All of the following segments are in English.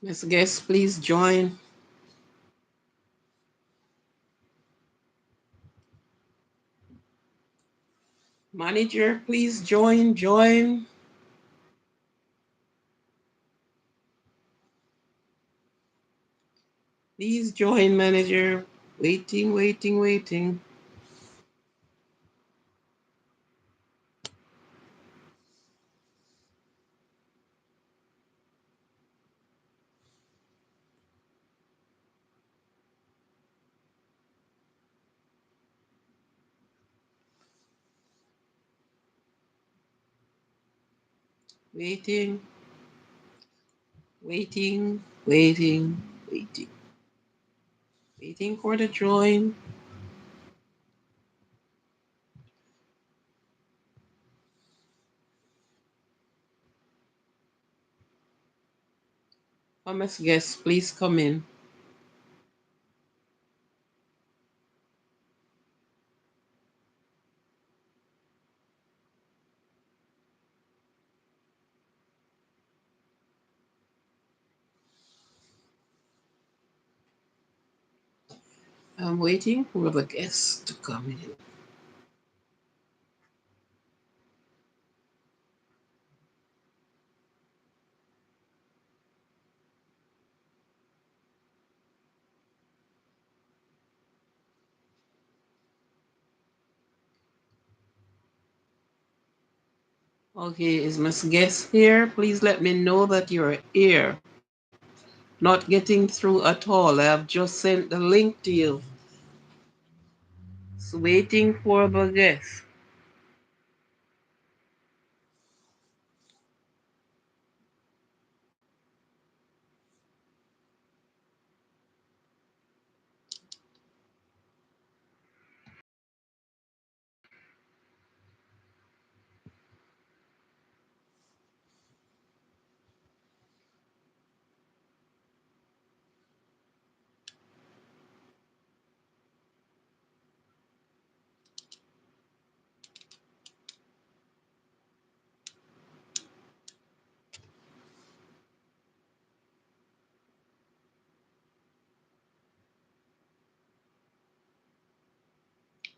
Miss Guest, please join. Manager, please join. Please join, manager. Waiting. Waiting, waiting. Waiting for the join. Miss Guest, please come in. I'm waiting for the guests to come in. Okay, is Miss Guest here? Please let me know that you're here. Not getting through at all. I have just sent the link to you. It's waiting for the guest.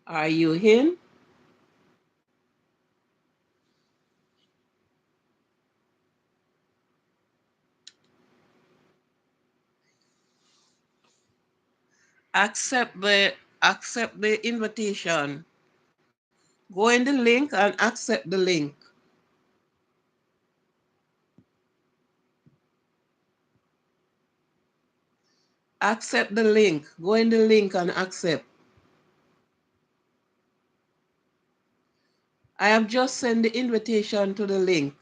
Are you in? Accept the accept the invitation. Go in the link and accept the link. Accept the link. Go in the link and accept. I have just sent the invitation to the link.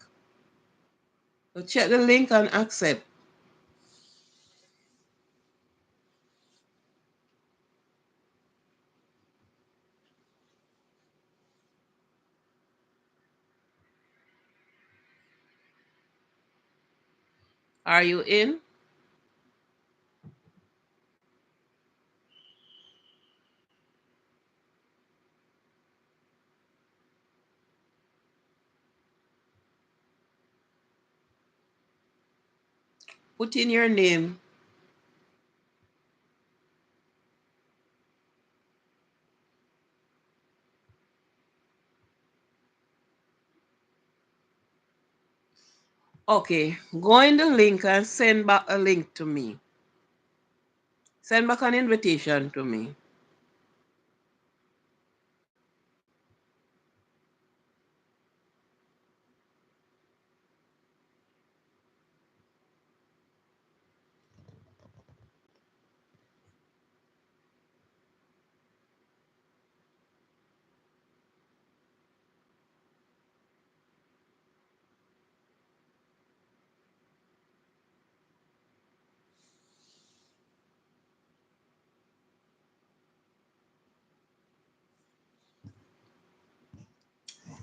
So check the link and accept. Are you in? Put in your name. Okay, go in the link and send back a link to me. Send back an invitation to me.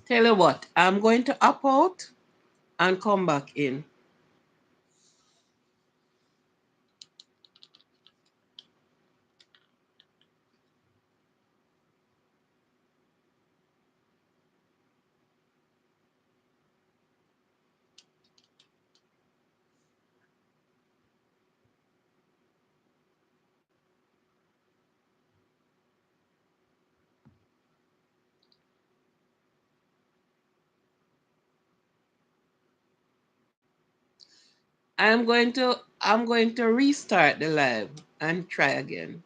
Tell you what, I'm going to up out and come back in. I'm going to restart the live and try again.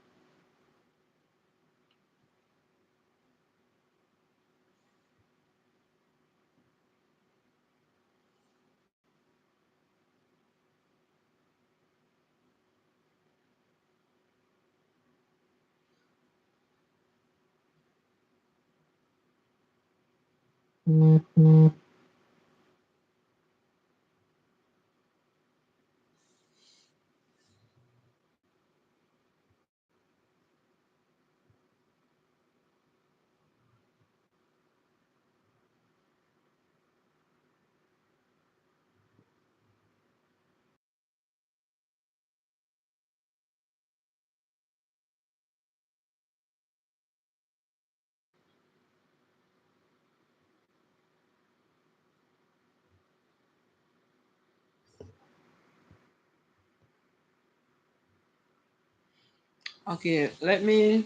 Okay, let me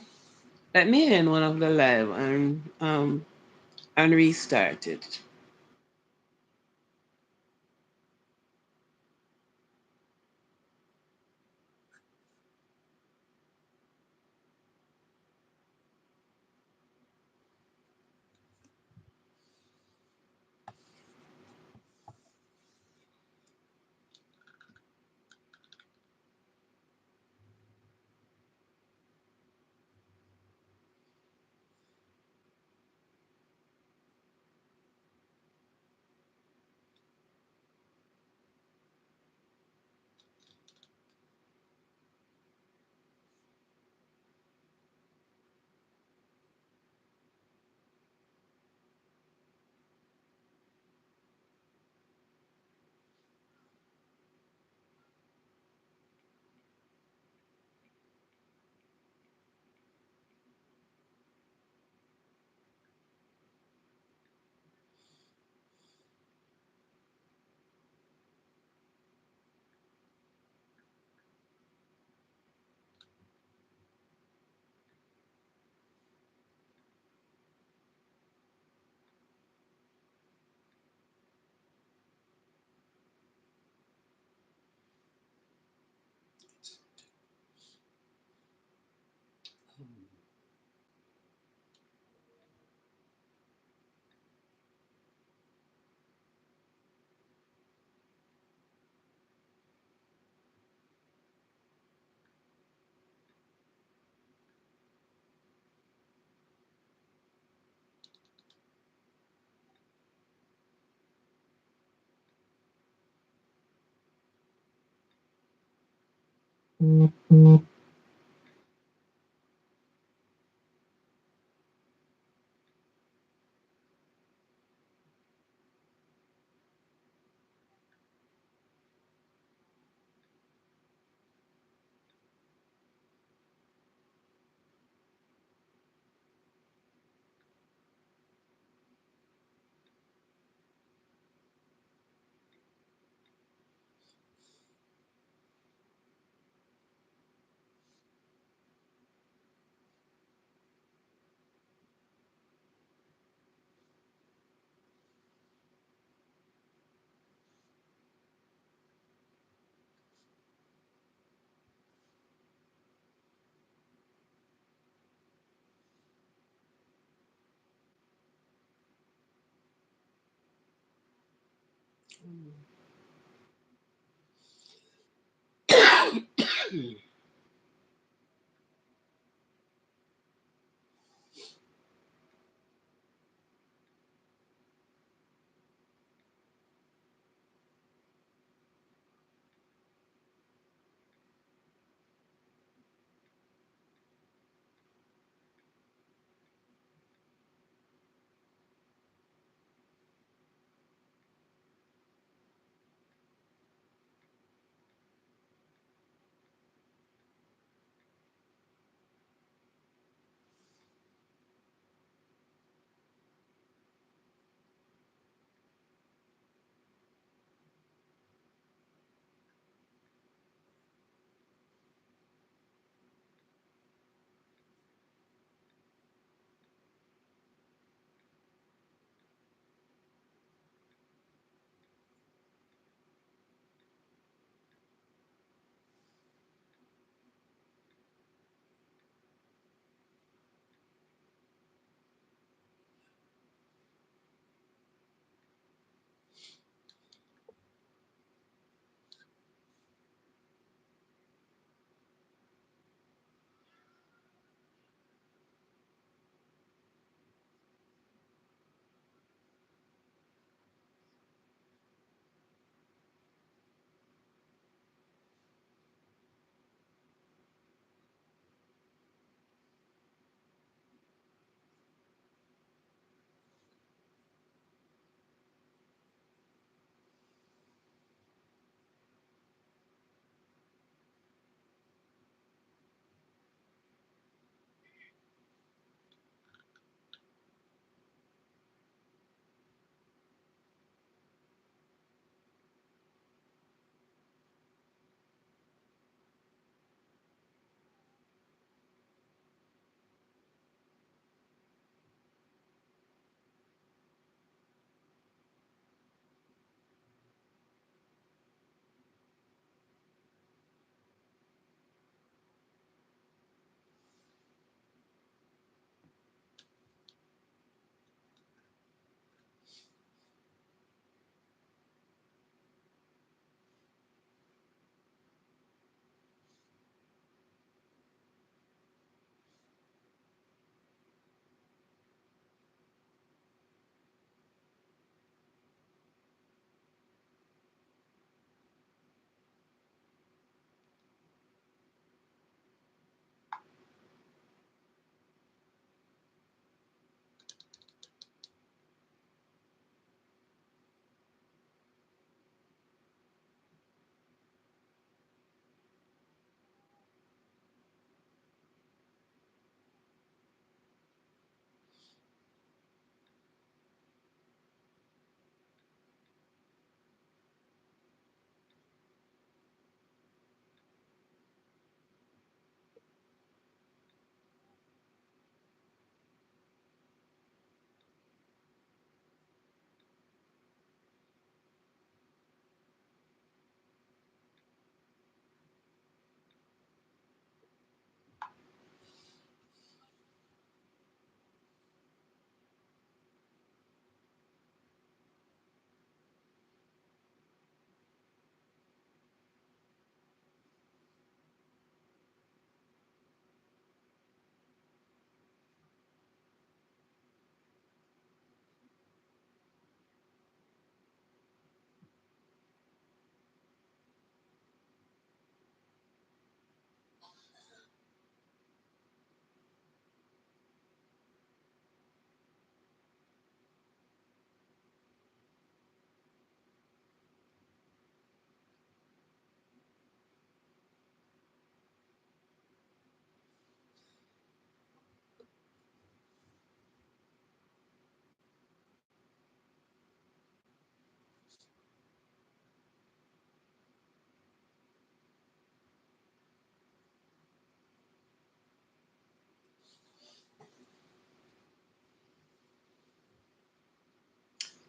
end one of the live and restart it.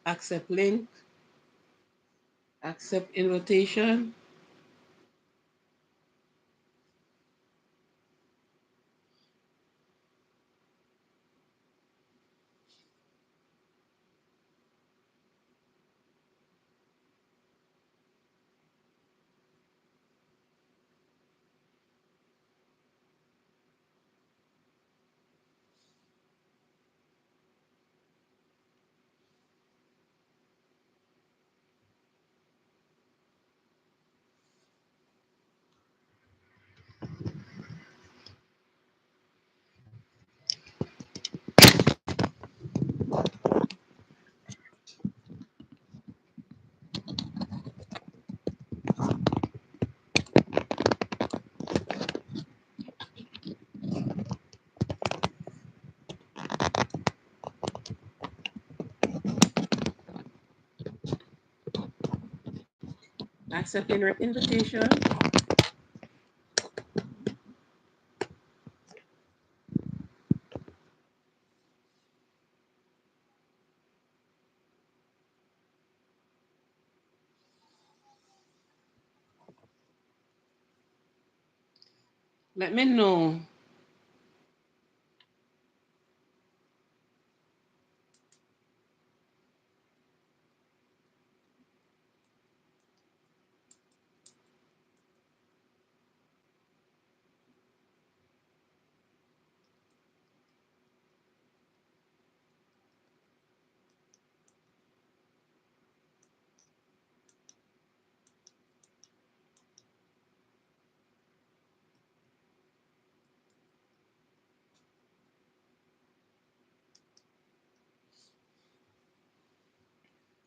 Accept link. Accept invitation. Accept invitation. Let me know.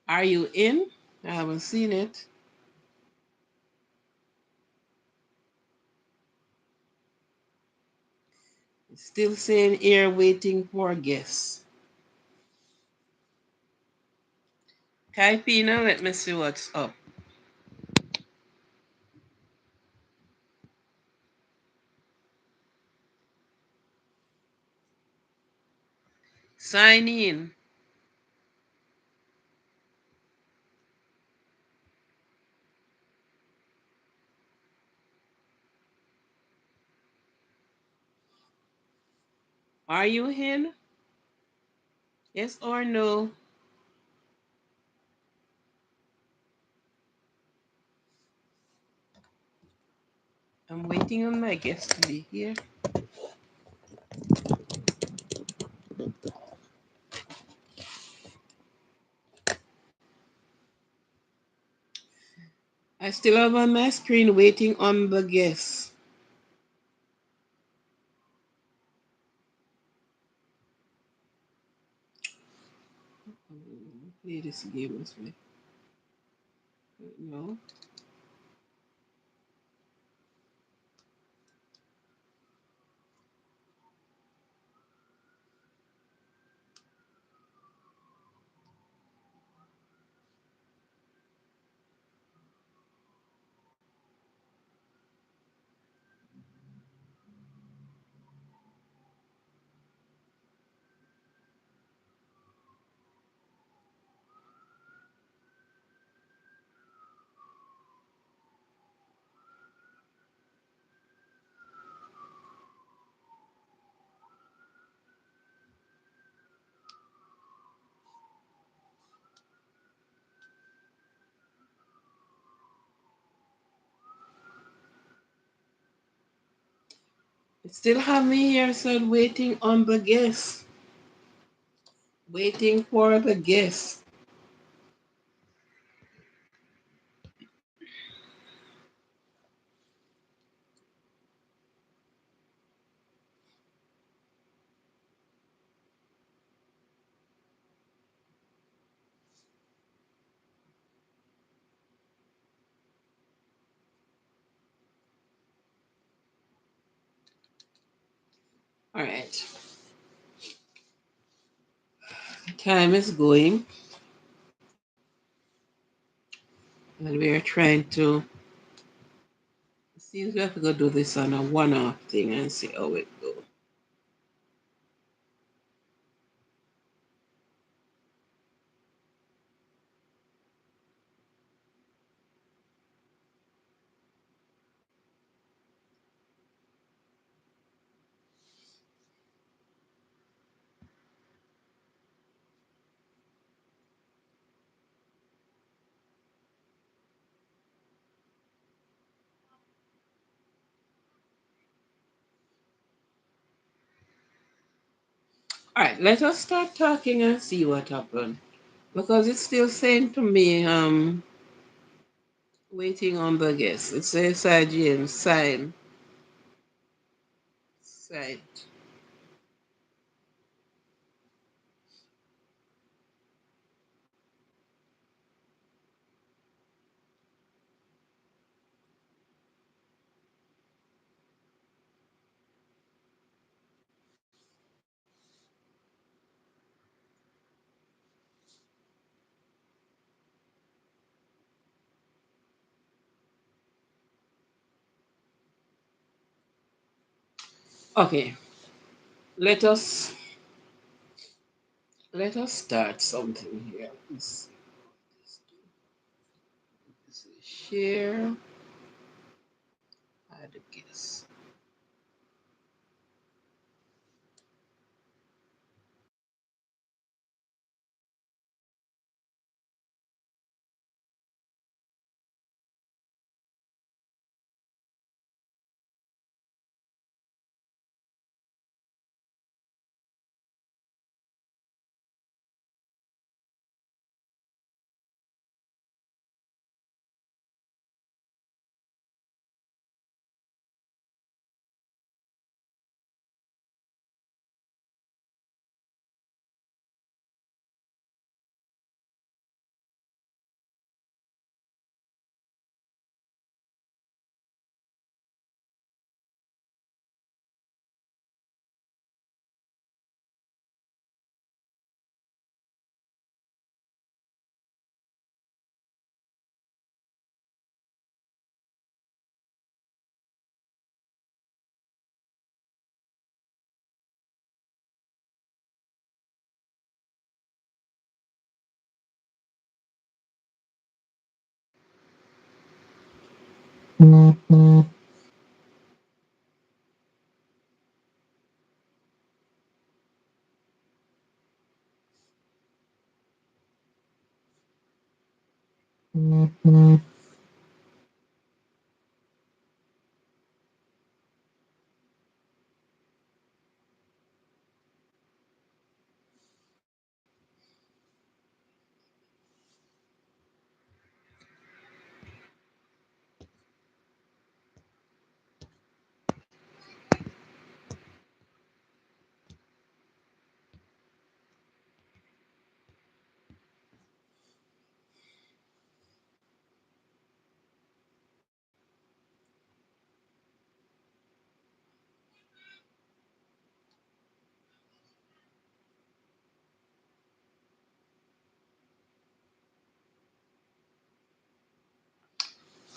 Are you in? I haven't seen it. It's still saying here waiting for guests. Kaipina, let me see what's up. Sign in. Are you in? Yes or no? I'm waiting on my guest to be here. I still have on my screen waiting on the guest. Play this game with me. No. It still have me here said waiting on the guest. Waiting for the guest. All right. Time is going. And we are trying to, it seems we have to go do this on a one-off thing and see how it goes. All right, let us start talking and see what happened. Because it's still saying to me, waiting on the guest. It says Sagian sign site. Okay, let us let us start something here. Let's see. Share, add a guest.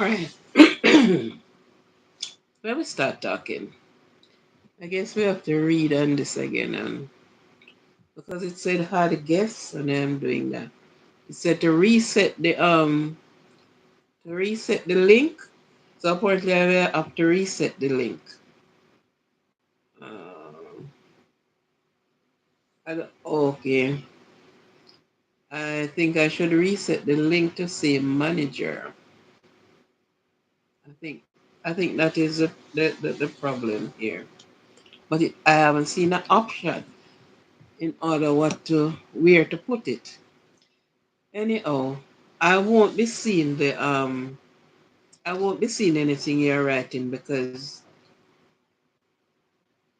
All right, let me start talking. I guess we have to read on this again, and because it said how to guess, and I'm doing that. It said to reset the link. So apparently I will have to reset the link. Uh, okay. I think I should reset the link to say manager. I think I think that is the problem here. But I haven't seen an option in order what to where to put it. Anyhow, I won't be seeing the I won't be seeing anything you're writing because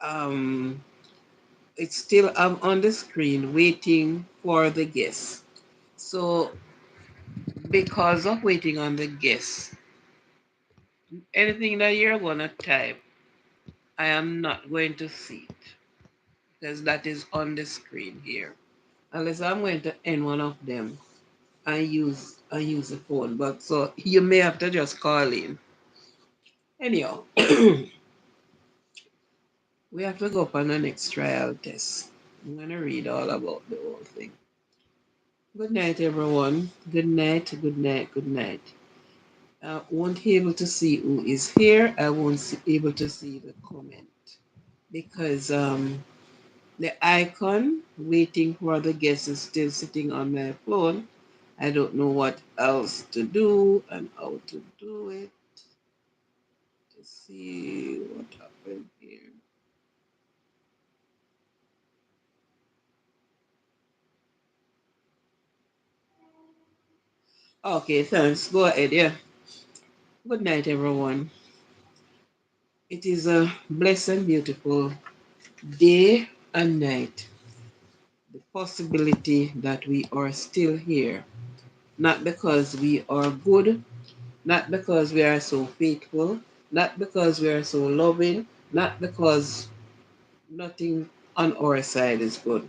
um it's still I'm on the screen waiting for the guest. So because of waiting on the guest, anything that you're gonna type, I am not going to see it because that is on the screen here. Unless I'm going to end one of them and use the phone. But so you may have to just call in. Anyhow, we have to go up on the next trial test. I'm gonna read all about the whole thing. Good night, everyone. Good night, good night, good night. I won't be able to see who is here. I won't be able to see the comment because the icon waiting for the guest is still sitting on my phone. I don't know what else to do and how to do it to see what happened here. Okay, thanks. Go ahead. Yeah. Good night, everyone. It is a blessed and beautiful day and night. The possibility that we are still here, not because we are good, not because we are so faithful, not because we are so loving, not because nothing on our side is good,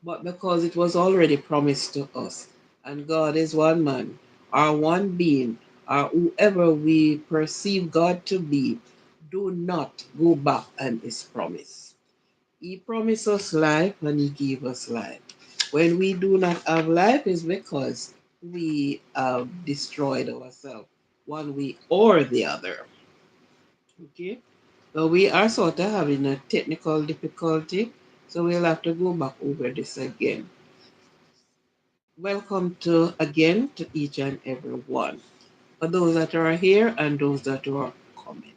but because it was already promised to us. And God is one man, or one being, or whoever we perceive God to be. Do not go back on his promise. He promised us life and he gave us life. When we do not have life, is because we have destroyed ourselves one way or the other. Okay? So we are sort of having a technical difficulty, so we'll have to go back over this again. Welcome to again to each and every one. For those that are here and those that are coming.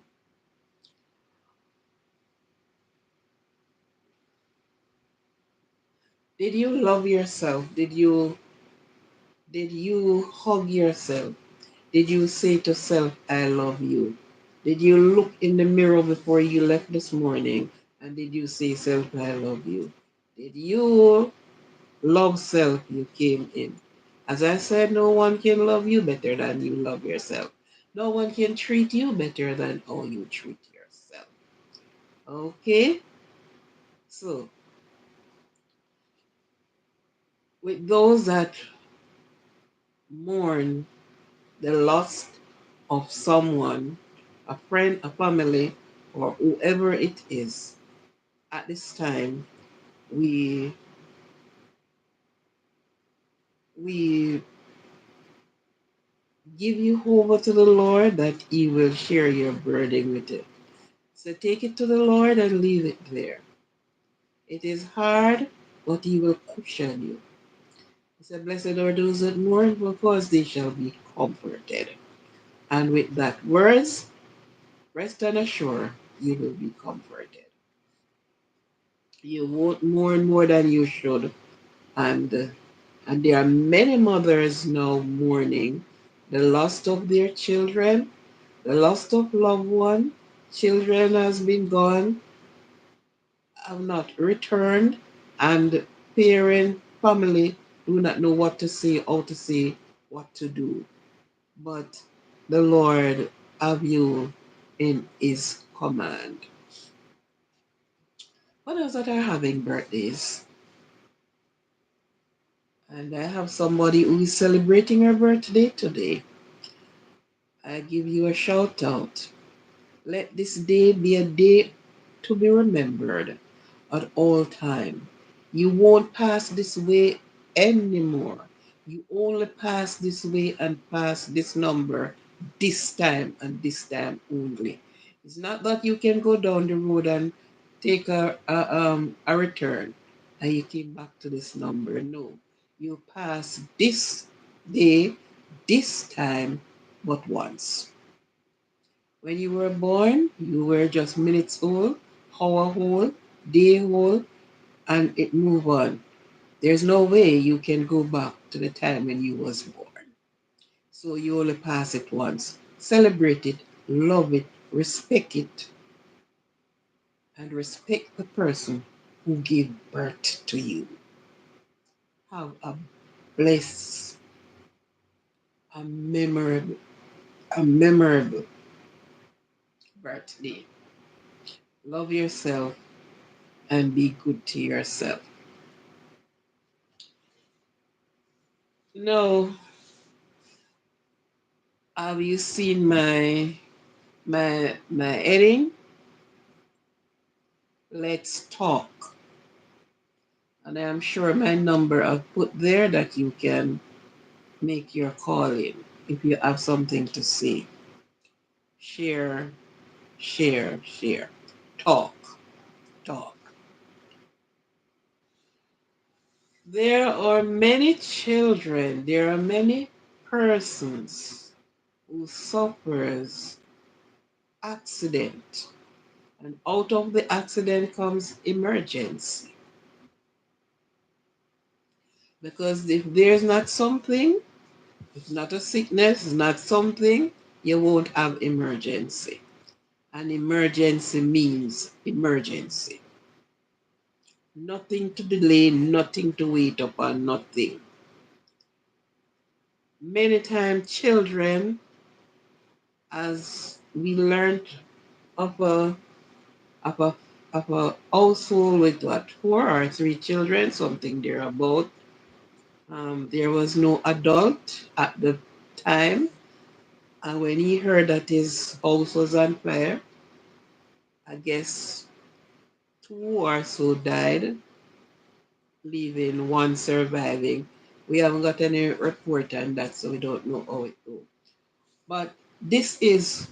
Did you love yourself? Did you hug yourself? Did you say to self, I love you? Did you look in the mirror before you left this morning and did you say, self, I love you? Did you love self you came in? As I said, no one can love you better than you love yourself. No one can treat you better than how you treat yourself. Okay? So, with those that mourn the loss of someone, a friend, a family, or whoever it is, at this time, we we give you over to the Lord that He will share your burden with it. So take it to the Lord and leave it there. It is hard, but He will cushion you. He said, blessed are those that mourn, because they shall be comforted. And with that words, rest and assure you will be comforted. You won't mourn more than you should. And there are many mothers now mourning the loss of their children, the loss of loved one. Children has been gone, have not returned, and parent, family do not know what to say, how to say, what to do. But the Lord have you in His command. For those that are having birthdays, and I have somebody who is celebrating her birthday today, I give you a shout out. Let this day be a day to be remembered at all time. You won't pass this way anymore. You only pass this way and pass this number this time and this time only. It's not that you can go down the road and take a return and you came back to this number. No, you pass this day, this time, but once. When you were born, you were just minutes old, hour old, day old, and it move on. There's no way you can go back to the time when you was born. So you only pass it once. Celebrate it, love it, respect it, and respect the person who gave birth to you. Have a blessed, a memorable, a memorable birthday. Love yourself and be good to yourself. No, have you seen my heading? Let's talk. And I'm sure my number I've put there that you can make your call in if you have something to say. Share, share, share. Talk, talk. There are many children, there are many persons who suffers accident. And out of the accident comes emergency. Because if there's not something, It's not a sickness, it's not something, you won't have emergency. An emergency means emergency. Nothing to delay, nothing to wait upon, nothing. Many times children, as we learned of of a of a household with what, four or three children, something thereabout. There was no adult at the time, and when he heard that his house was on fire, I guess two or so died, leaving one surviving. We haven't got any report on that, so we don't know how it goes. But this is,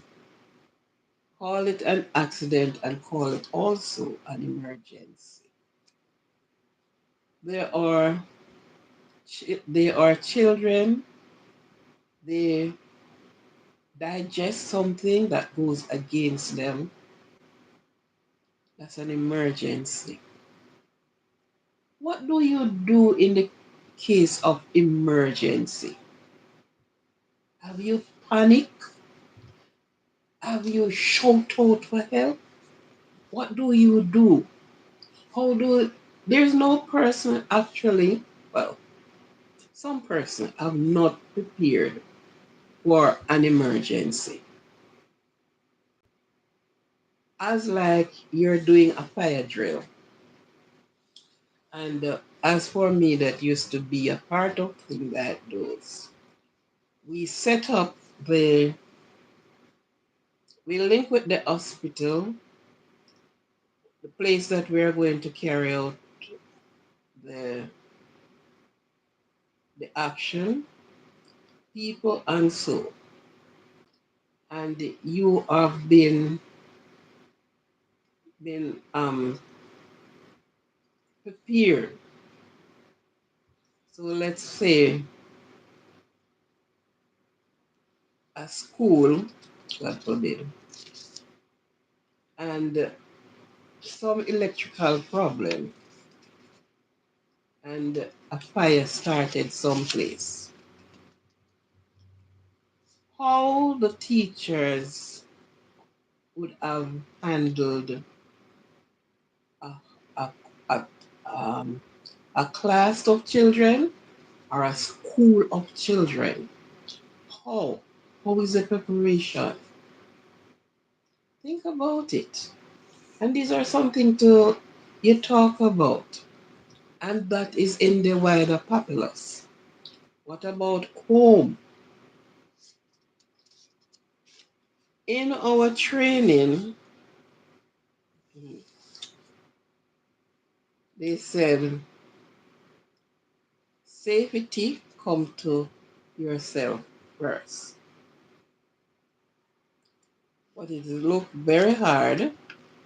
call it an accident and call it also an emergency. There are there are children, they digest something that goes against them. That's an emergency. What do you do in the case of emergency? Have you panicked? Have you shout out for help? What do you do? How do there's no person actually, well, some person have not prepared for an emergency. As like you're doing a fire drill. And as for me, that used to be a part of thing that does. We set up the, we link with the hospital, the place that we're going to carry out the the action, people and so. And you have been prepared. So let's say a school, God forbid, and some electrical problem and a fire started someplace. How the teachers would have handled a, a, a, um, a class of children or a school of children? How? How is the preparation? Think about it. And these are something to you talk about. And that is in the wider populace. What about home? In our training, they said safety come to yourself first. But it look very hard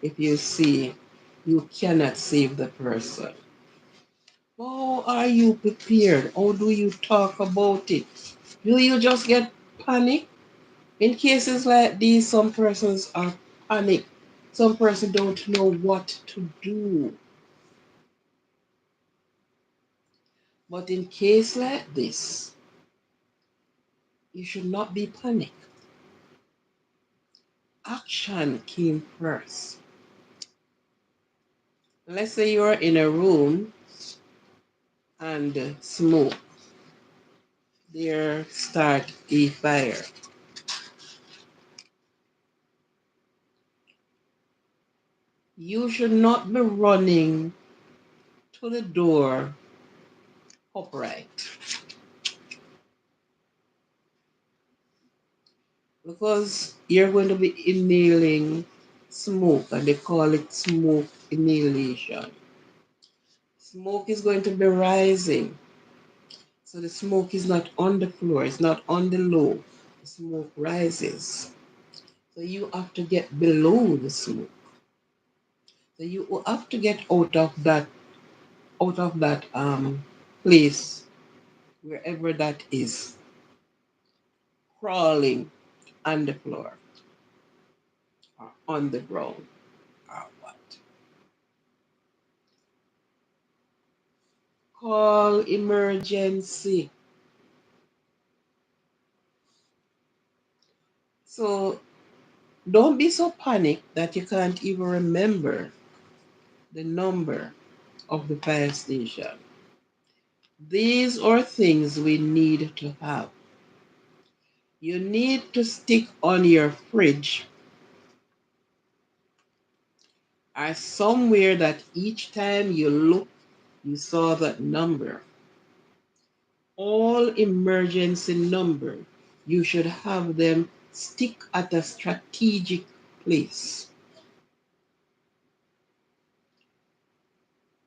if you see you cannot save the person. How are you prepared? How do you talk about it? Do you just get panic? In cases like these, some persons are panic. Some person don't know what to do. But in case like this, you should not be panic. Action came first. Let's say you're in a room and smoke. There start a fire. You should not be running to the door upright because you're going to be inhaling smoke, and they call it smoke inhalation. Smoke is going to be rising. So the smoke is not on the floor, it's not on the low. The smoke rises. So you have to get below the smoke. So you will have to get out of that place, wherever that is, crawling on the floor or on the ground or what. Call emergency. So don't be so panicked that you can't even remember the number of the fire station. These are things we need to have. You need to stick on your fridge or somewhere that each time you look, you saw that number. All emergency number, you should have them stick at a strategic place.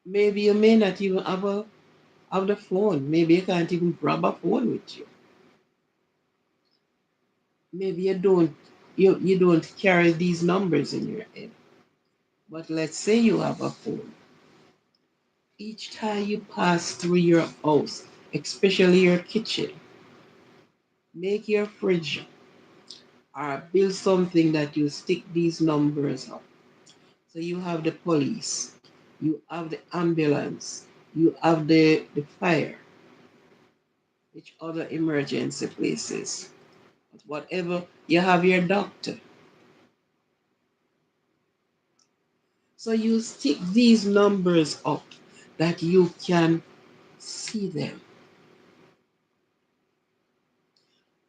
Maybe you may not even have the phone. Maybe you can't even grab a phone with you. Maybe you don't carry these numbers in your head. But let's say you have a phone. Each time you pass through your house, especially your kitchen, make your fridge or build something that you stick these numbers up. So you have the police, you have the ambulance, you have the fire, which other emergency places. But whatever, you have your doctor. So you stick these numbers up that you can see them.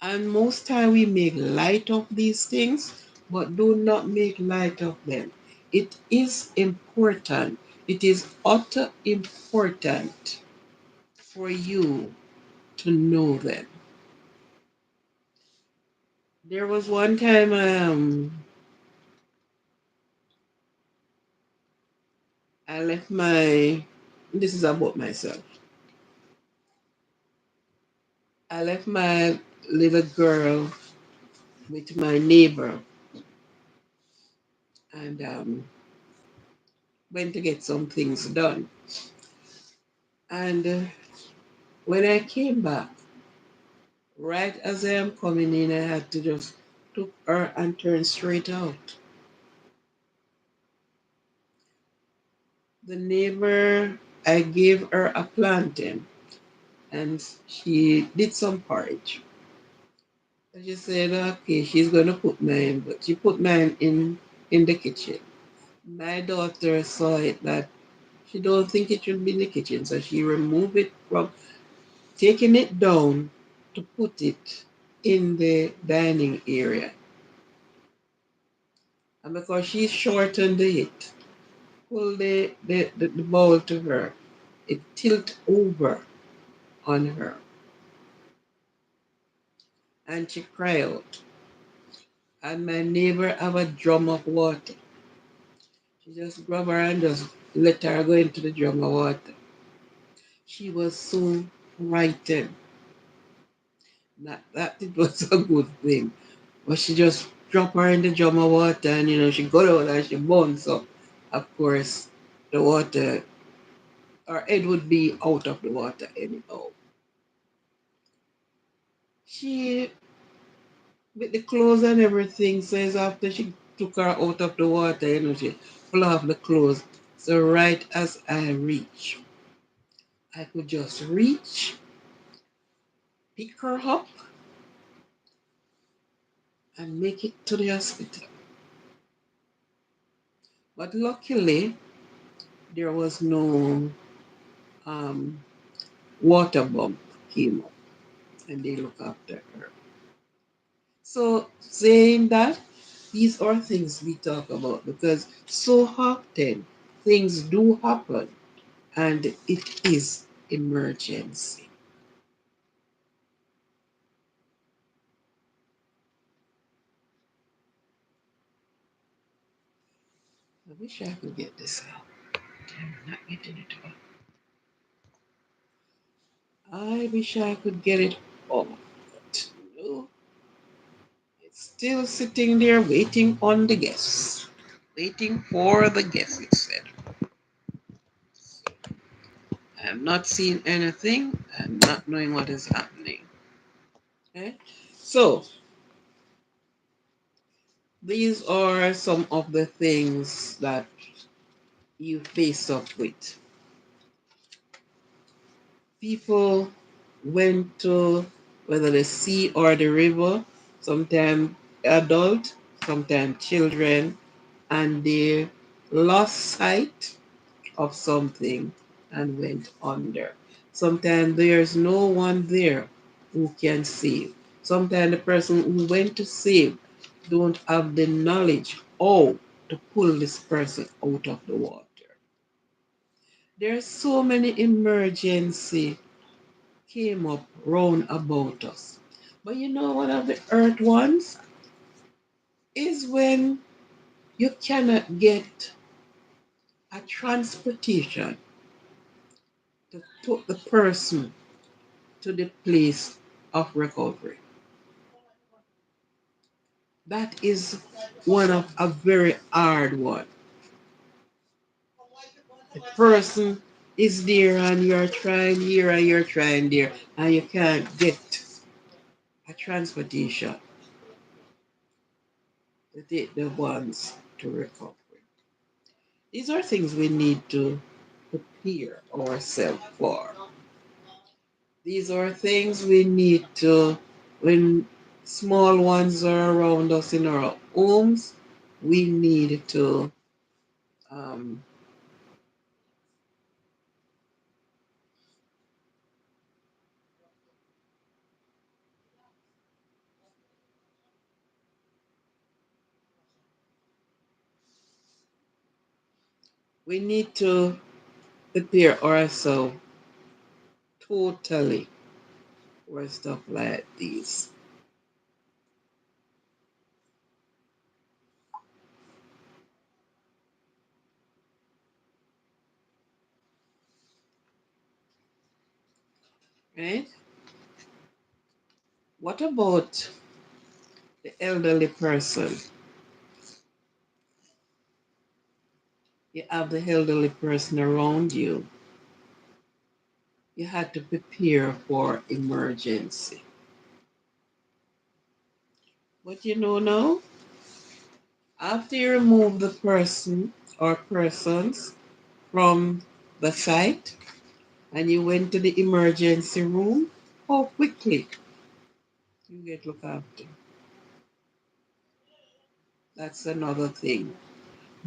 And most time we make light of these things, but do not make light of them. It is important. It is utter important for you to know them. There was one time I left my this is about myself. I left my little girl with my neighbor and went to get some things done. And when I came back, right as I am coming in, I had to just took her and turn straight out. The neighbor, I gave her a plantain and she did some porridge. And she said, okay, she's going to put mine, but she put mine in the kitchen. My daughter saw it that she don't think it should be in the kitchen, so she removed it from taking it down to put it in the dining area. And because she shortened it, pull the bowl to her, it tilt over on her. And she cried out. And my neighbor have a drum of water. She just grab her and just let her go into the drum of water. She was so frightened. Not that it was a good thing. But she just drop her in the drum of water and she got out and she bounced up. Of course, the water, her head would be out of the water anyhow. She, with the clothes and everything, says after she took her out of the water, she pull off the clothes. So right as I reach, I could just reach, pick her up, and make it to the hospital. But luckily, there was no um, water bump came up, and they look after her. So saying that, these are things we talk about because so often things do happen and it is emergency. I wish I could get this out. I'm not getting it out. I wish I could get it off. But no, it's still sitting there waiting on the guests. Waiting for the guests, it said. I'm not seeing anything. I'm not knowing what is happening. Okay? So, these are some of the things that you face up with. People went to whether the sea or the river. Sometimes adult, sometimes children, and they lost sight of something and went under. Sometimes there's no one there who can save. Sometimes the person who went to save don't have the knowledge how to pull this person out of the water. There's so many emergency came up round about us. But you know one of the earth ones is when you cannot get a transportation to put the person to the place of recovery. That is one of a very hard one. The person is there and you're trying here and you're trying there and you can't get a transportation to take the ones to recovery. These are things we need to prepare ourselves for. These are things we need to, when small ones are around us in our homes, we need to um, we need to prepare ourselves totally for stuff like this. Right? What about the elderly person? You have the elderly person around you. You had to prepare for emergency. But you know now, after you remove the person or persons from the site and you went to the emergency room, how quickly you get looked after. That's another thing.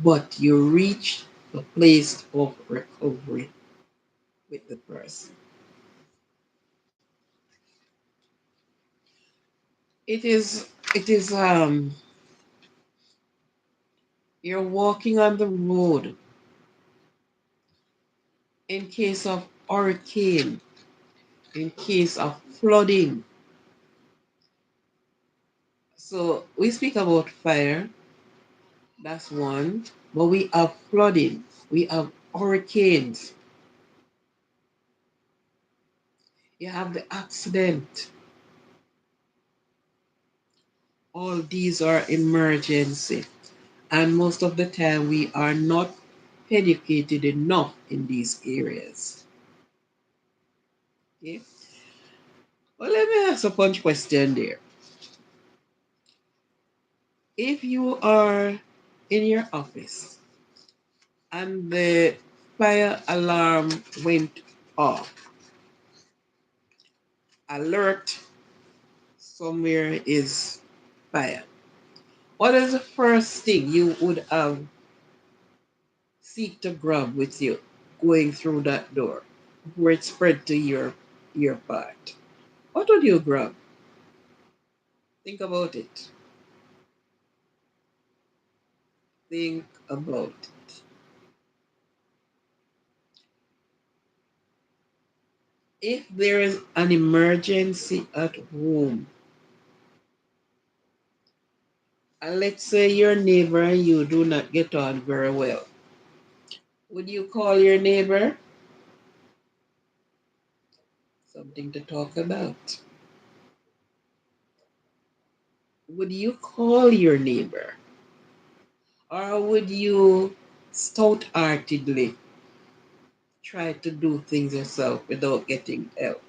But you reach the place of recovery with the person. It is you're walking on the road in case of hurricane, in case of flooding. So we speak about fire, that's one, but we have flooding, we have hurricanes, you have the accident. All these are emergency. And most of the time we are not educated enough in these areas. Okay? Well, let me ask a punch question there. If you are in your office and the fire alarm went off, alert, somewhere is fire. What is the first thing you would have seek to grab with you going through that door before it spread to your part? What would you grab? Think about it. Think about it. If there is an emergency at home, and let's say your neighbor and you do not get on very well, would you call your neighbor? Something to talk about. Would you call your neighbor? Or would you stout heartedly try to do things yourself without getting help?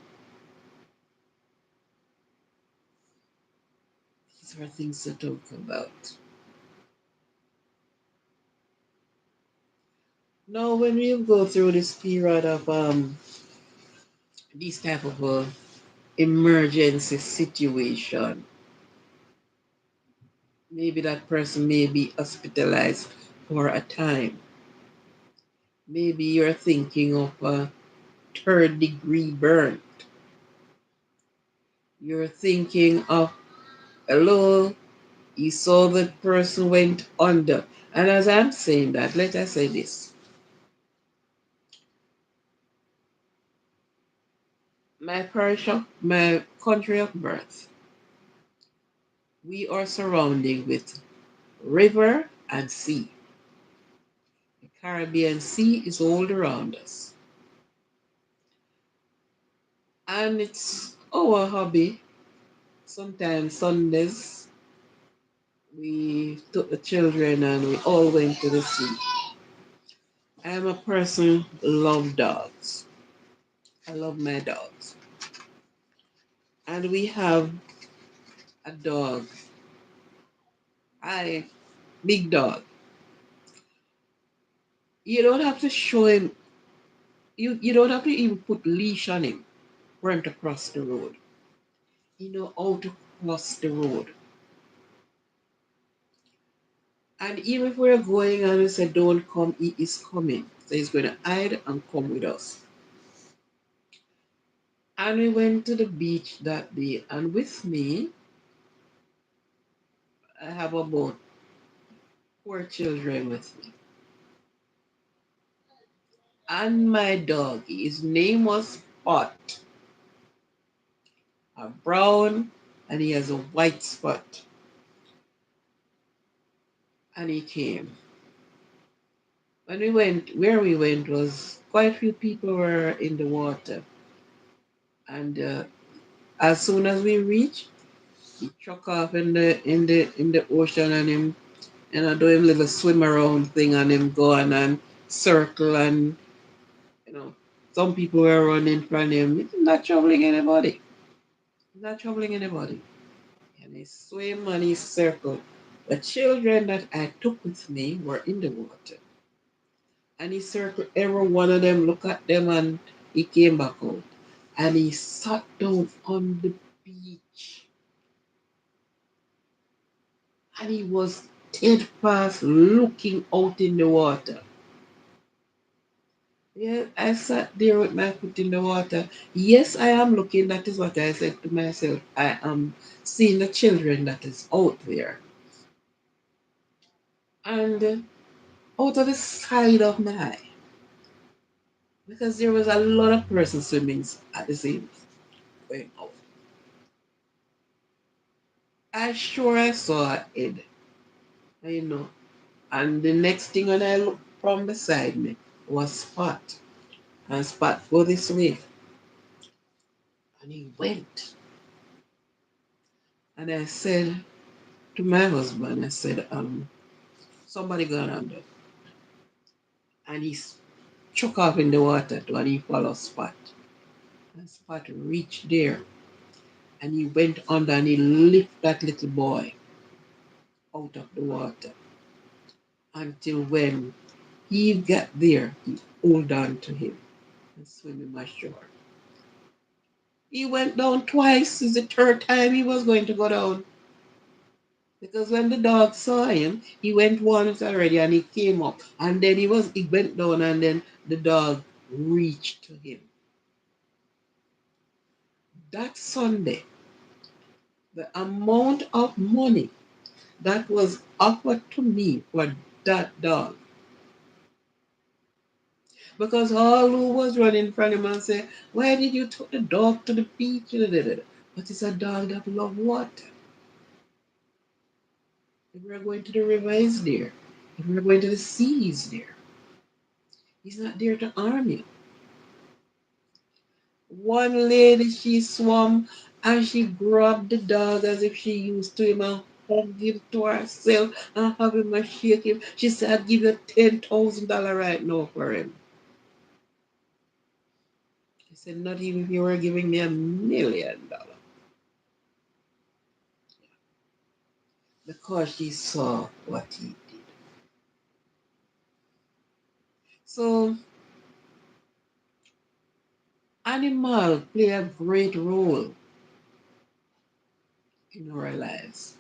These are things to talk about. Now, when we go through this period of these type of emergency situation, Maybe that person may be hospitalized for a time. Maybe you're thinking of a third-degree burn. You're thinking of, hello, you saw the person went under. And as I'm saying that, let us say this. My country of birth, we are surrounded with river and sea. The Caribbean Sea is all around us. And it's our hobby. Sometimes Sundays, we took the children and we all went to the sea. I'm a person who love dogs. I love my dogs. And we have a dog, I big dog. You don't have to show him, you don't have to even put leash on him for him to cross the road. You know how to cross the road. And even if we're going and we say don't come, he is coming. So he's going to hide and come with us. And we went to the beach that day, and with me, I have about 4 children with me. And my dog, his name was Spot, a brown, and he has a white spot. And he came. When we went, where we went was quite a few people were in the water. And as soon as we reached, he chuck off in the ocean and him do him little swim around thing and him go on and circle and you know some people were running from him. He's not troubling anybody. He's not troubling anybody. And he swim and he circle. The children that I took with me were in the water. And he circled every one of them, look at them, and he came back out. And he sat down on the beach. And he was steadfast looking out in the water. Yeah, I sat there with my foot in the water. Yes, I am looking. That is what I said to myself. I am seeing the children that is out there. And out of the side of my eye, because there was a lot of persons swimming at the same going out. I sure I saw a head, you know. And the next thing when I looked from beside me was Spot. And Spot go this way. And he went. And I said to my husband, I said, somebody gone under. And he chuck off in the water too, and he follow Spot. And Spot reached there and he went under and he lifted that little boy out of the water until when he got there, he hold on to him and swim him ashore. He went down twice. It's the third time he was going to go down. Because when the dog saw him, he went once already and he came up. And then he went down and then the dog reached to him. That Sunday, the amount of money that was offered to me for that dog. Because all who was running from him and say, why did you take the dog to the beach? But it's a dog that loves water. If we're going to the river, he's there. If we're going to the sea, he's there. He's not there to harm you. One lady, she swam and she grabbed the dog as if she used to him and hugged him to herself and have him and shake him. She said, I'd give you $10,000 right now for him. She said, not even if you were giving me $1 million. Because she saw what he did. So animals play a great role in our lives.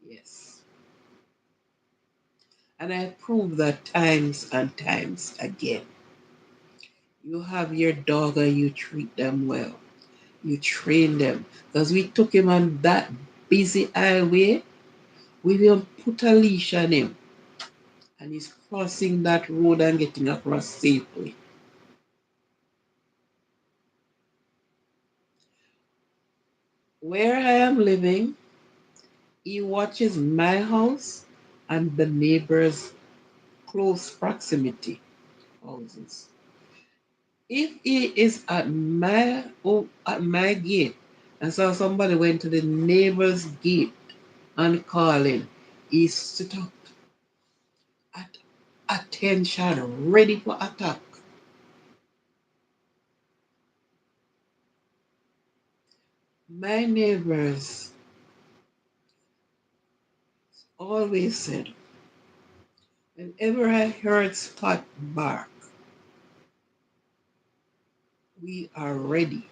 Yes. And I prove that times and times again. You have your dog and you treat them well. You train them. Because we took him on that busy highway, we will put a leash on him. And he's crossing that road and getting across safely. Where I am living, he watches my house and the neighbors' close proximity houses. If he is at my gate and so somebody went to the neighbor's gate and calling, he stood up at attention, ready for attack. My neighbors always said, whenever I heard Spot bark, we are ready.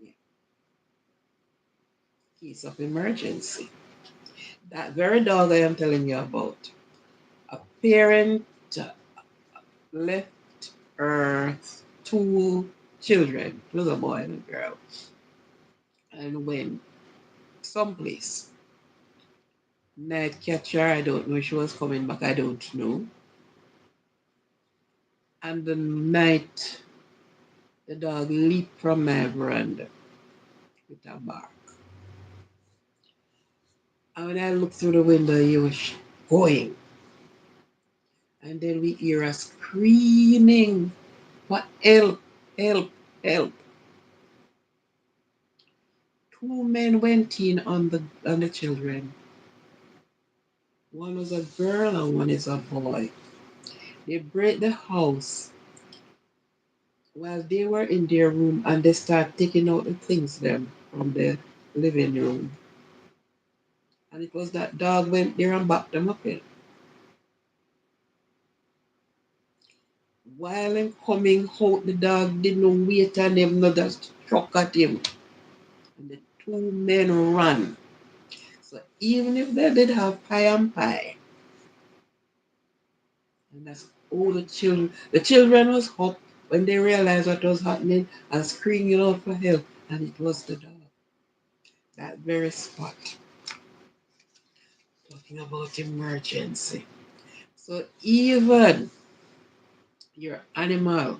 In case of emergency. That very dog I am telling you about, a parent left her two children, it was a boy and a girl, and went someplace. Night catcher, I don't know. She was coming back, I don't know. And the night, the dog leaped from my veranda with a bark. And when I looked through the window, he was going. And then we hear a screaming for help, help, help. Two men went in on the children. One was a girl and one is a boy. They break the house while they were in their room and they start taking out the things them from the living room. And it was that dog went there and backed them up in. While him coming out, the dog didn't wait on him, not just struck at him. And the two men ran. So even if they did have pie and pie, and that's all the children was up when they realized what was happening and screaming out for help, and it was the dog. That very spot. Talking about emergency. So even your animal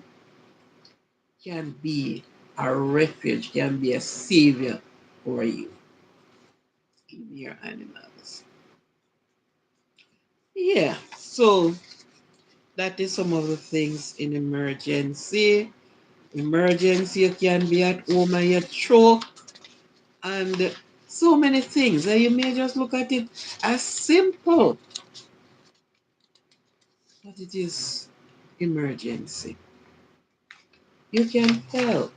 can be a refuge, can be a savior for you. Even your animals. Yeah, so that is some of the things in emergency. Emergency, you can be at home and you choke and so many things. And you may just look at it as simple, but it is emergency. You can help.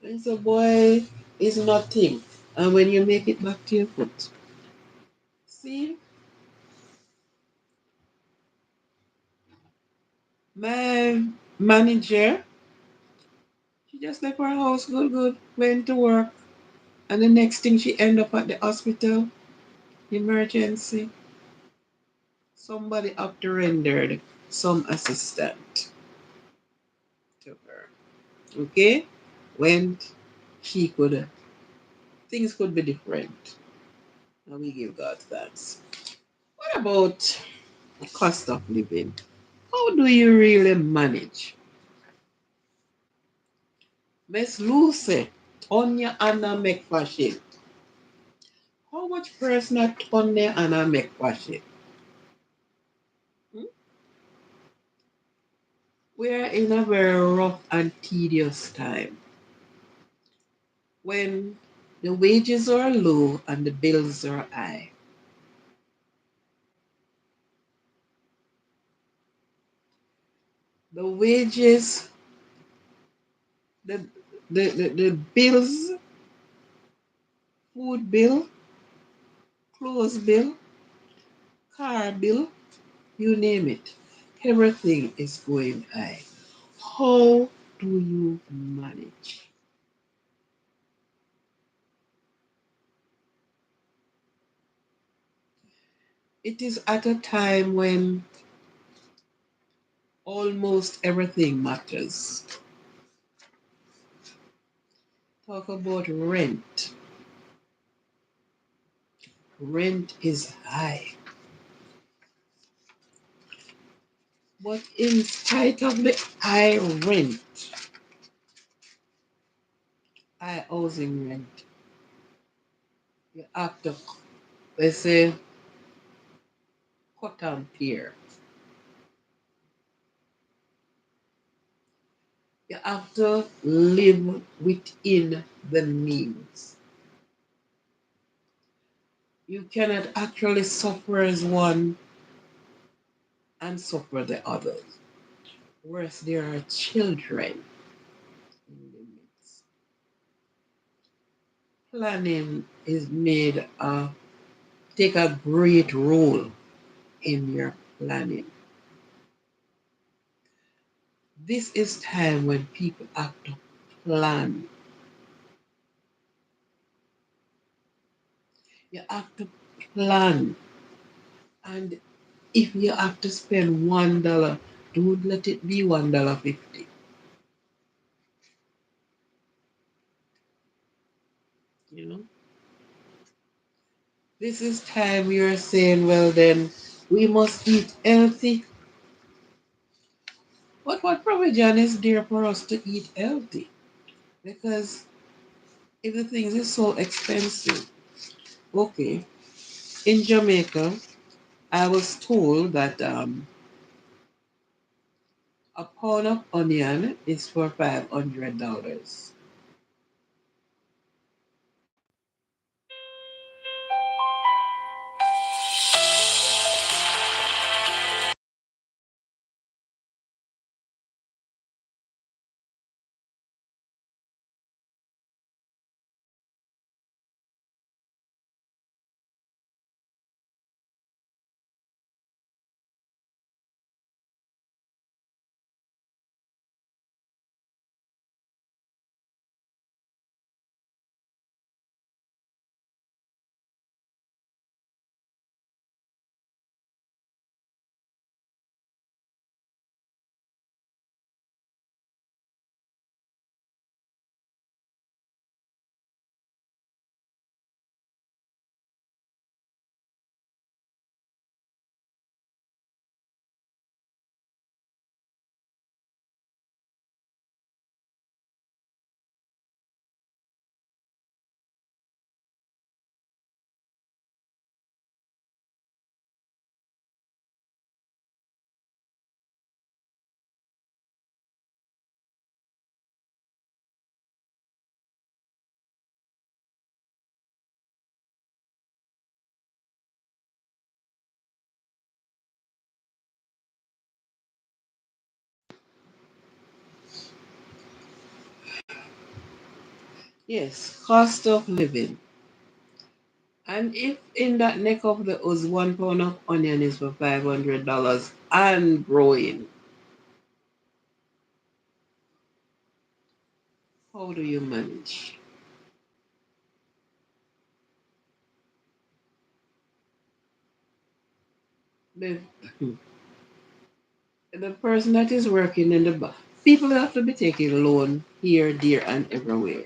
It's a boy is nothing. And when you make it back to your foot. See, my manager, she just left her house, good, good, went to work. And the next thing she end up at the hospital, emergency. Somebody up to rendered some assistant to her. Okay? When she could, things could be different. And we give God thanks. What about the cost of living? How do you really manage? Miss Lucy, Tonya Anna McFashin. How much personal Tonya Anna McFashin? Hmm? We're in a very rough and tedious time when the wages are low and the bills are high. The wages, the, the bills, food bill, clothes bill, car bill, you name it. Everything is going high. How do you manage? It is at a time when almost everything matters. Talk about rent. Rent is high. But in spite of the high rent, high housing rent, you have to, they say, cut and peer. You have to live within the means. You cannot actually suffer as one and suffer the others. Whereas there are children in the midst. Planning is made take a great role in your planning. This is time when people have to plan. You have to plan. And if you have to spend $1, don't let it be $1.50. You know? This is time you're saying, well then we must eat healthy. But what provision is there for us to eat healthy? Because if the things is so expensive, okay. In Jamaica, I was told that a pound of onion is for $500. Yes, cost of living. And if in that neck of the woods 1 pound of onion is for $500 and growing, how do you manage? The, the person that is working in the bar, people have to be taking loan here, there, and everywhere.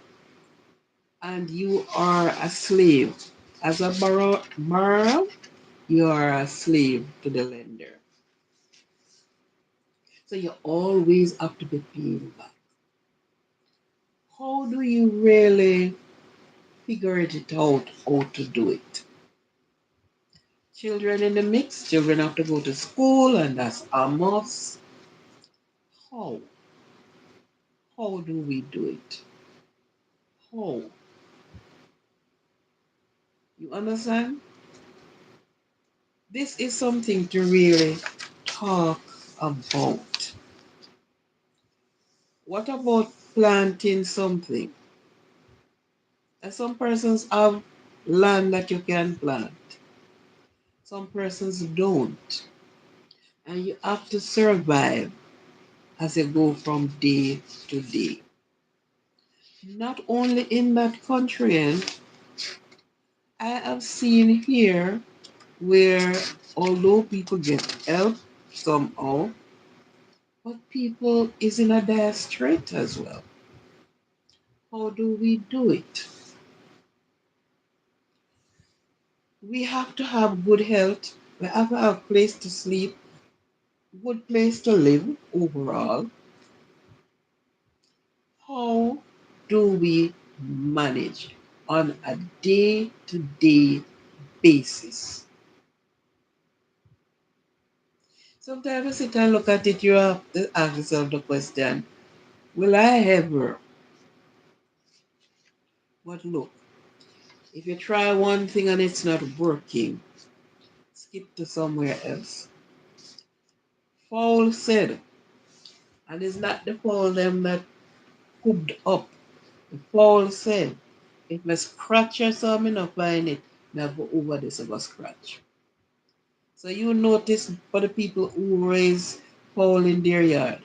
And you are a slave. As a borrower, you are a slave to the lender. So you always have to be paying back. How do you really figure it out how to do it? Children in the mix, children have to go to school, and that's a must. How? How do we do it? How? You understand? This is something to really talk about. What about planting something? And some persons have land that you can plant. Some persons don't. And you have to survive as you go from day to day. Not only in that country, and I have seen here where although people get help somehow, but people is in a dire strait as well. How do we do it? We have to have good health. We have to have a place to sleep, good place to live overall. How do we manage on a day to day basis? Sometimes you sit and look at it, you have to ask yourself the question, will I ever? But look, if you try one thing and it's not working, skip to somewhere else. Paul said, and it's not the Paul them that hooked up. The Paul said, if I scratch or something, not find it, I go over this of a scratch. So you notice for the people who raise Paul in their yard,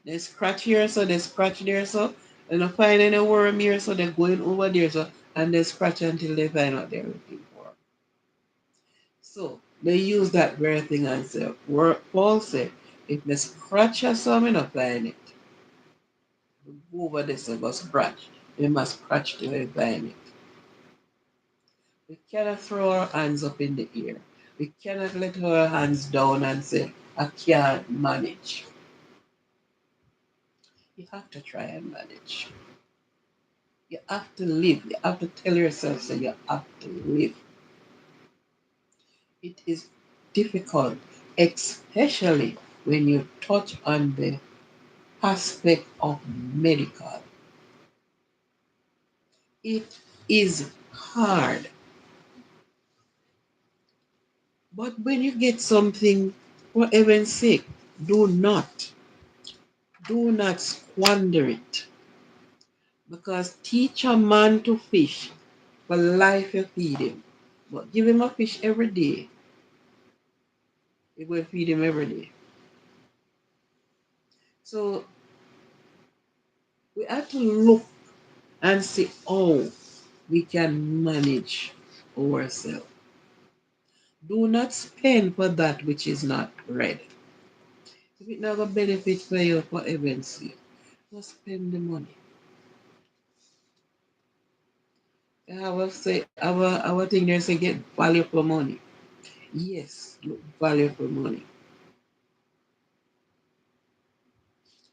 they scratch here, so they scratch there, so and they find any worm here, so they're going over there, so and they scratch until they find what they're looking for. So they use that very thing and say, Paul said, if they scratch or something, not find it. Go over this of a scratch. They must scratch till they find it. We cannot throw our hands up in the air. We cannot let our hands down and say, I can't manage. You have to try and manage. You have to live. You have to tell yourself so you have to live. It is difficult, especially when you touch on the aspect of medical. It is hard. But when you get something, for heaven's sake, do not squander it. Because teach a man to fish, for life you feed him. But give him a fish every day, you will feed him every day. So we have to look and see how we can manage ourselves. Do not spend for that which is not ready. If it not a benefit for you for heaven's sake, just spend the money. Our thing there say get value for money. Yes, look, value for money.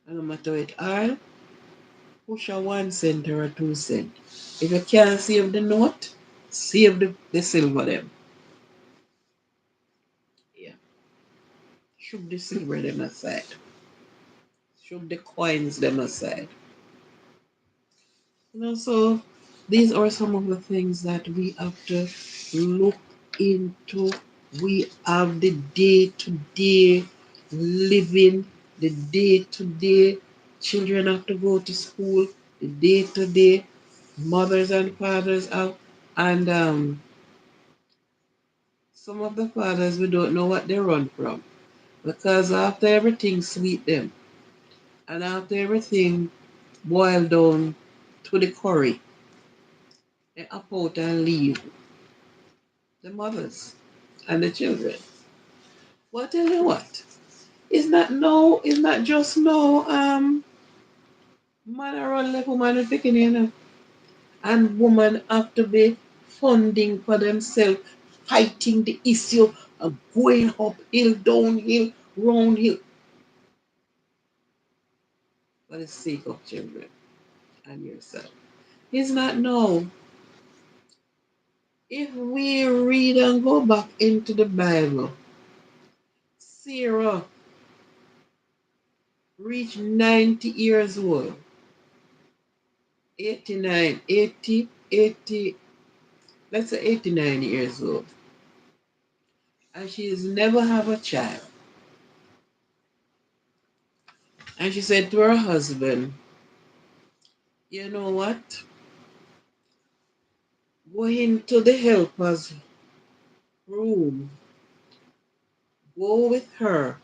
And no matter it all, push a 1 cent or a 2 cent. If you can't save the note, save the silver them. Yeah. Shoot the silver them aside. Shoot the coins them aside. So these are some of the things that we have to look into. We have the day to day living, the day to day children have to go to school, the day to day mothers and fathers have, and some of the fathers we don't know what they run from because after everything sweet them and after everything boil down to the curry, they up out and leave the mothers and the children. Well, I tell you what, it's not just no man around like woman and picking, and woman have to be funding for themselves, fighting the issue of going uphill, downhill, round hill for the sake of children and yourself. It's not no. If we read and go back into the Bible, Sarah reached 90 years old, 89, 80, 80, let's say 89 years old, and she's never have a child. And she said to her husband, you know what? Go into the helper's room, go with her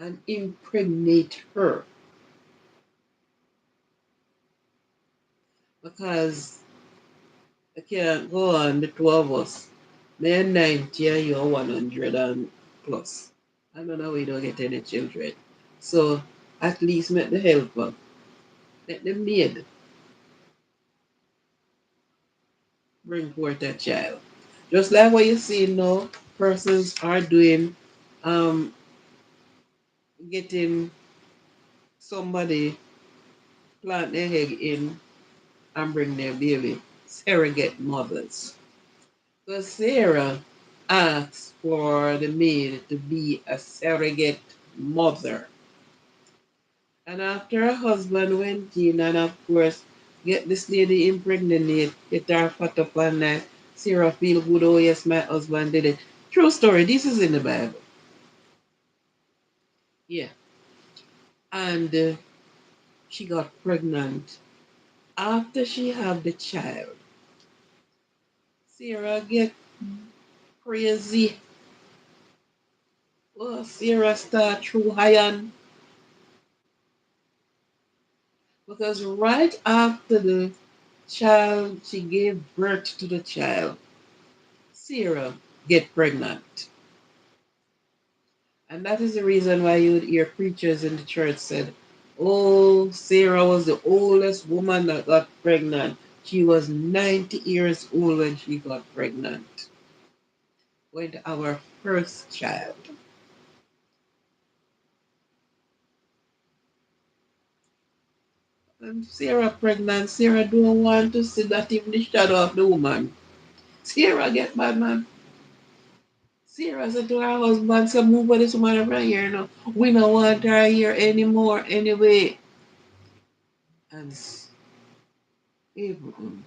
and impregnate her because I can't go on the two of us Man 90 and you're 100 and plus. I don't know we don't get any children. So at least make the helper. Let the maid bring forth a child. Just like what you see now, persons are doing um getting somebody plant their egg in and bring their baby. Surrogate mothers. So Sarah asked for the maid to be a surrogate mother. And after her husband went in and of course get this lady impregnated, get her fat up and Sarah feel good, oh yes, my husband did it. True story, this is in the Bible. Yeah. And she got pregnant. After she had the child, Sarah get crazy. Oh, Sarah start through iron. Because right after the child, she gave birth to the child, Sarah get pregnant. And that is the reason why you would hear preachers in the church said, oh, Sarah was the oldest woman that got pregnant. She was 90 years old when she got pregnant. With our first child. And Sarah pregnant, Sarah don't want to see that even the shadow of the woman. Sarah get bad man. Sarah said to her husband, say, move with this woman from here now. We don't want her here anymore anyway. And Abraham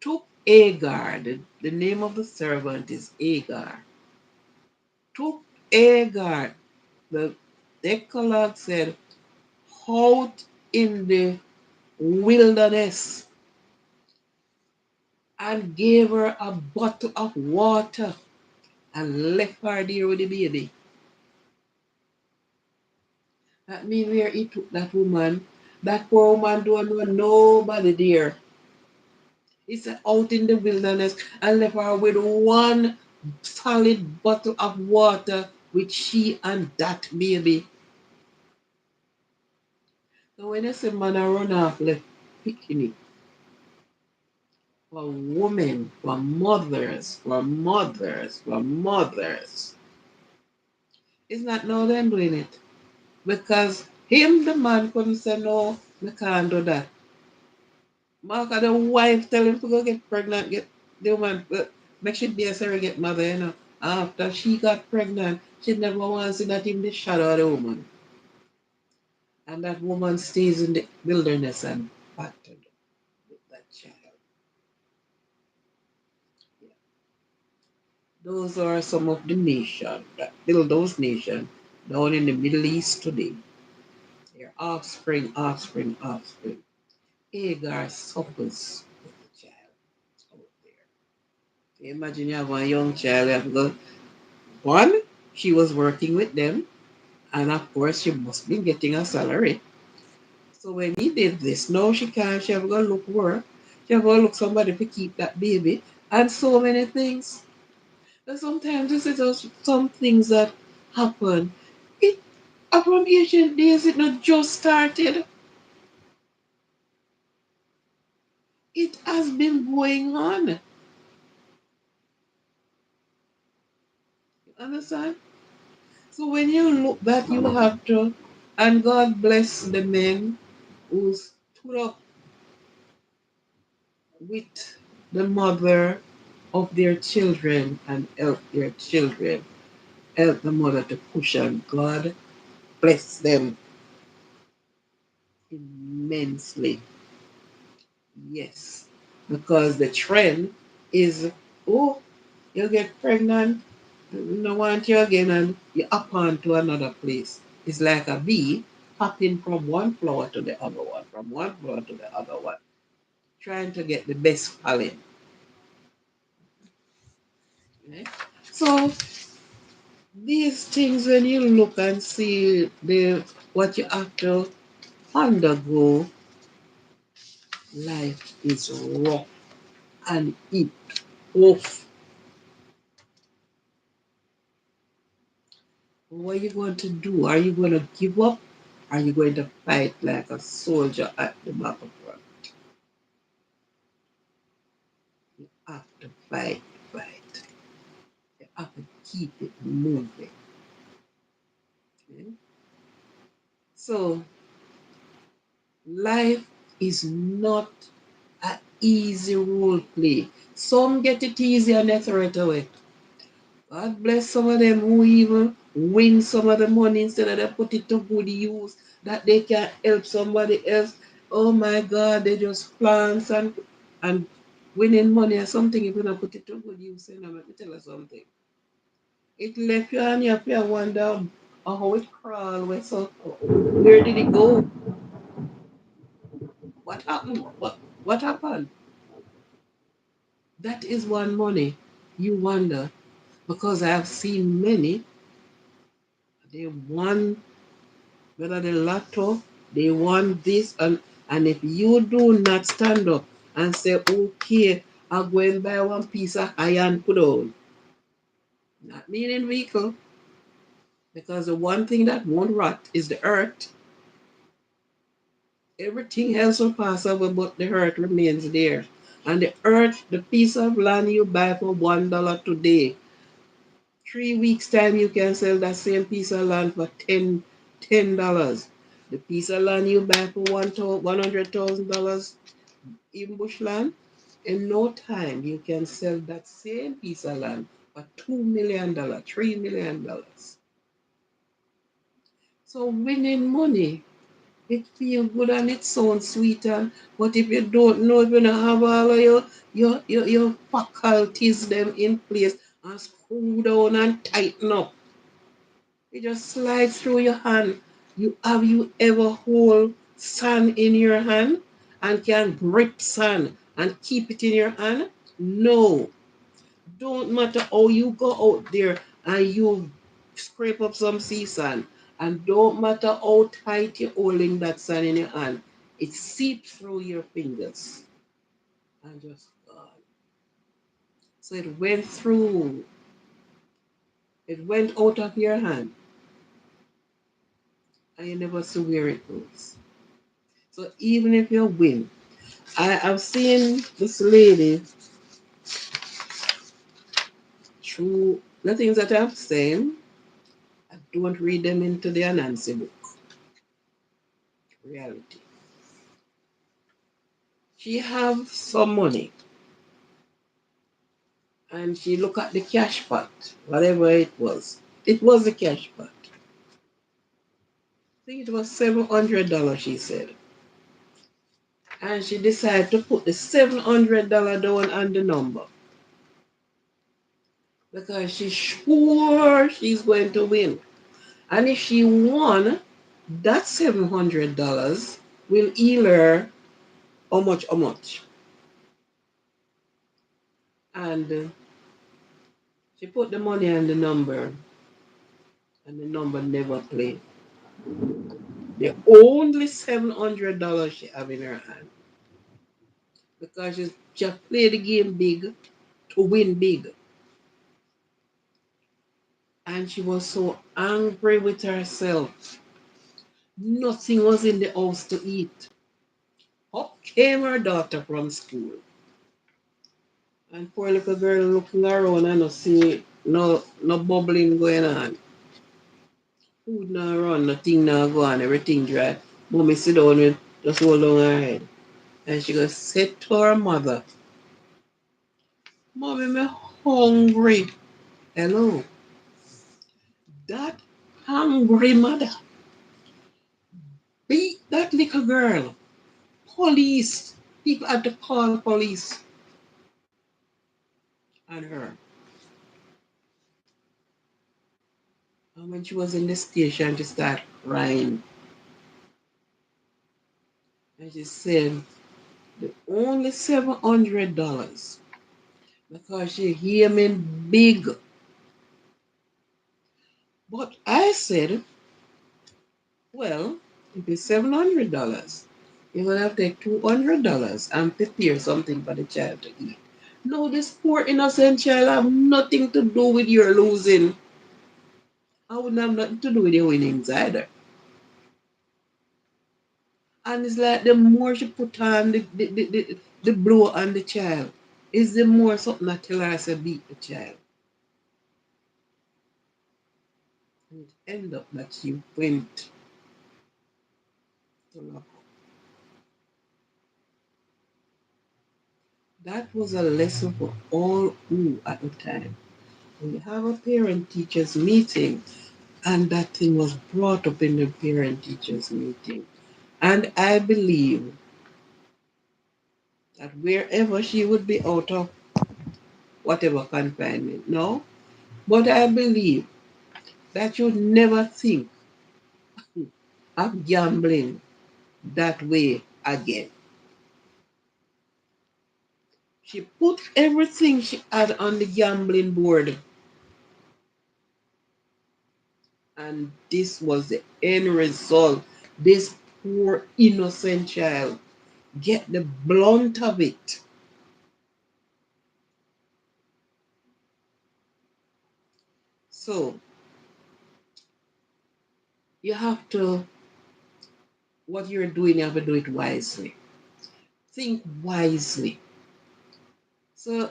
took Agar, the name of the servant is Agar, took Agar, the Decalogue said, out in the wilderness and gave her a bottle of water and left her there with the baby. That means where he took that woman, that poor woman don't know nobody there. He said out in the wilderness and left her with one solid bottle of water with she and that baby. So when you say man a run off left picking it, for women, for mothers, for mothers, for mothers, it's not now them doing it. Because him, the man, couldn't say no, we can't do that. Mark the wife tell him to go get pregnant, get the woman, make she be a surrogate mother, you know. After she got pregnant, she never wants to see that in the shadow of the woman. And that woman stays in the wilderness and battered with that child. Yeah. Those are some of the nations that build those nations down in the Middle East today. Their offspring, offspring, offspring. Agar suffers with the child out there. Imagine you have a young child, you have to go. One, she was working with them, and of course, she must be getting a salary. So when he did this, now she can't, she have to go look work, she have to go look somebody to keep that baby, and so many things. And sometimes this is just some things that happen. It from ancient days, it not just started. It has been going on. You understand? So when you look back, you have to, and God bless the men who stood up with the mother of their children and help their children, help the mother to push on. God bless them immensely. Yes, because the trend is, oh, you get pregnant, no want you again, and you up on to another place. It's like a bee hopping from one flower to the other one, from one flower to the other one, trying to get the best pollen. Okay? So these things, when you look and see the what you have to undergo, life is rough and it tough. What are you going to do? Are you going to give up? Are you going to fight like a soldier at the battlefront? You have to fight, fight. You have to keep it moving. Okay? So life is not an easy role play. Some get it easy and they throw it away. God bless some of them who even win some of the money instead of they put it to good use that they can help somebody else. Oh my God, they just plans and winning money or something if you don't put it to good use. You know, let me tell you something. It left you and you have to wonder how it crawl. Where did it go? What happened? What happened? That is one money. You wonder because I have seen many. They won whether the lotto, they want this, and if you do not stand up and say, okay, I'll go and buy one piece of iron put on, not meaning vehicle, because the one thing that won't rot is the earth. Everything else will pass away, but the earth remains there. And the earth, the piece of land you buy for $1 today, 3 weeks time you can sell that same piece of land for $10. The piece of land you buy for $100,000 in bushland, in no time you can sell that same piece of land for $2 million, $3 million. So winning money, it feels good and it sounds sweet, but if you don't know, if you don't have all of your faculties them in place and screw down and tighten up, it just slides through your hand. You ever hold sand in your hand and can grip sand and keep it in your hand? No. Don't matter how you go out there and you scrape up some sea sand. And don't matter how tight you're holding that sand in your hand. It seeps through your fingers and just gone. So it went through. It went out of your hand and you never see where it goes. So even if you win, I've seen this lady through the things that I've seen. I don't read them into the Anansi book. Reality. She have some money and she look at the cash pot, whatever it was. It was a cash pot. I think it was $700, she said. And she decided to put the $700 down on the number because she's sure she's going to win. And if she won, that $700 will heal her how much, how much. And she put the money on the number, and the number never played. The only $700 she have in her hand because she just played the game big to win big. And she was so angry with herself. Nothing was in the house to eat. Up came her daughter from school. And poor little girl looking around and no see no bubbling going on. Food now run, nothing now go on, everything dry. Mommy sit down with just hold on her head. And she goes said to her mother, Mommy, me hungry. Hello. That hungry mother beat that little girl. Police. People had to call police on her. And when she was in the station, she started crying. And she said, the only $700 because she hear me big. But I said, well, if it's $700, you're gonna have to take $200 and prepare something for the child to eat. No, this poor innocent child have nothing to do with your losing. I wouldn't have nothing to do with your winnings either. And it's like the more she put on the blow on the child, is the more something that tell her to beat the child. And it end up that she went to lock up. That was a lesson for all who at the time. When you have a parent teachers meeting, and that thing was brought up in the parent teachers meeting. And I believe that wherever she would be out of whatever confinement, no, but I believe that you never think of gambling that way again. She put everything she had on the gambling board, and this was the end result. This poor innocent child get the blunt of it. So you have to, what you're doing, you have to do it wisely. Think wisely. So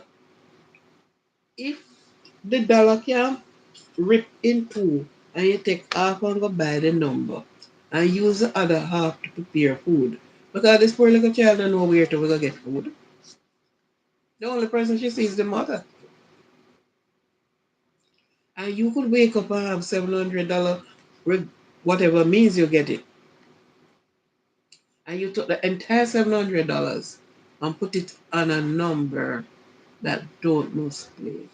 if the dollar can rip in two and you take half and go buy the number and use the other half to prepare food. Because this poor little child don't know where to go get food. The only person she sees is the mother. And you could wake up and have $700, whatever means you get it. And you took the entire $700 and put it on a number that don't must play.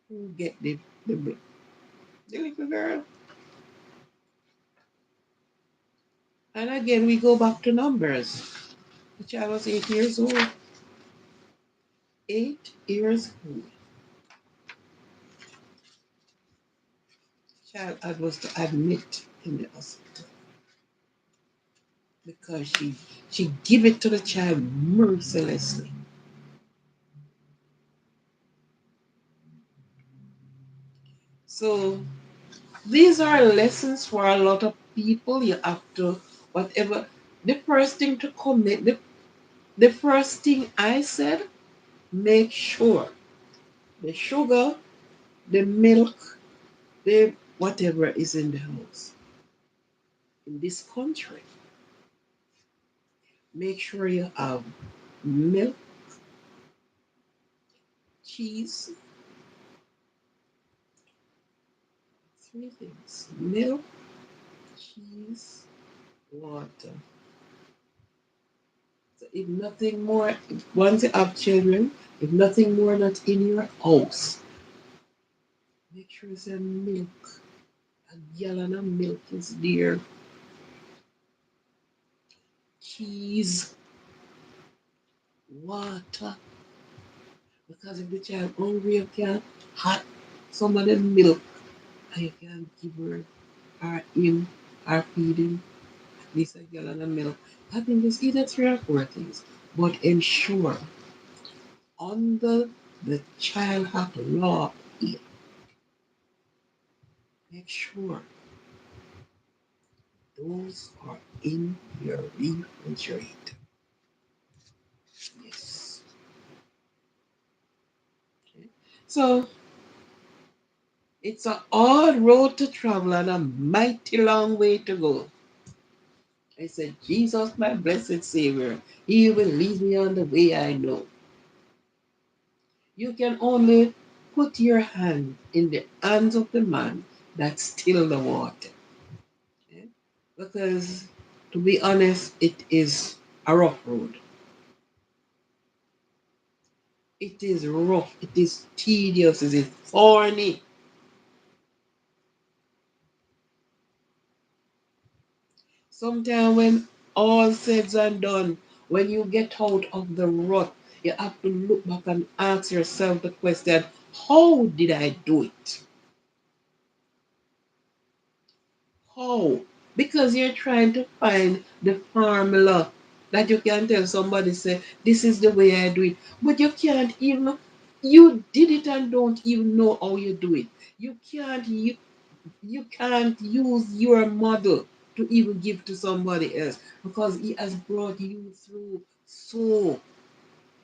Who get the little girl? And again, we go back to numbers. The child was 8 years old. 8 years old. Child was to admit in the hospital because she give it to the child mercilessly. So these are lessons for a lot of people. You have to whatever the first thing to commit the first thing I said, make sure the sugar, the milk, the whatever is in the house. In this country, make sure you have milk, cheese, three things: milk, cheese, water. So if nothing more, once you have children, if nothing more not in your house, make sure it's a milk. A gallon of milk is there. Cheese, water. Because if the child hungry, you can hot some of the milk and you can give her or him or feed him at least a gallon of milk. I think it's either three or four things. But ensure under the child have law here, make sure those are in your refrigerator. Yes. Okay. So it's a hard road to travel and a mighty long way to go. I said, Jesus, my blessed Savior, He will lead me on the way I know. You can only put your hand in the hands of the man that still the water. Okay? Because, to be honest, it is a rough road. It is rough, it is tedious, it is thorny. Sometimes, when all said and done, when you get out of the rut, you have to look back and ask yourself the question, how did I do it? How? Because you're trying to find the formula. that you can tell somebody, say, this is the way I do it. But you can't even, you did it and don't even know how you do it. You can't use your model to even give to somebody else because he has brought you through so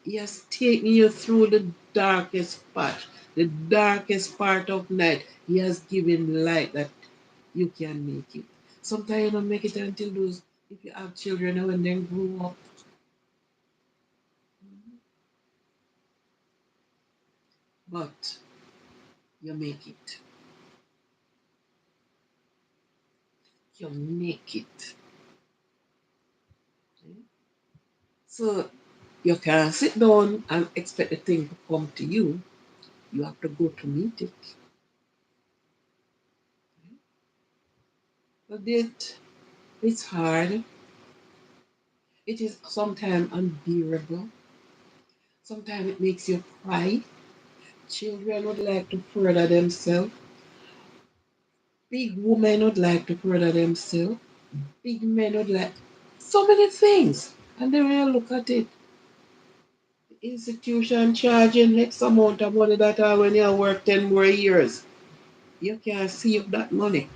he has taken you through the darkest part, the darkest part of night. He has given light that you can make it. Sometimes you don't make it until those, if you have children and when they grow up, but you make it. You make it. So you can't sit down and expect the thing to come to you. You have to go to meet it. But it's hard. It is sometimes unbearable. Sometimes it makes you cry. Children would like to further themselves. Big women would like to further themselves. Big men would like so many things. And then when you look at it, the institution charging X amount of money that are when you work 10 more years. You can't save that money.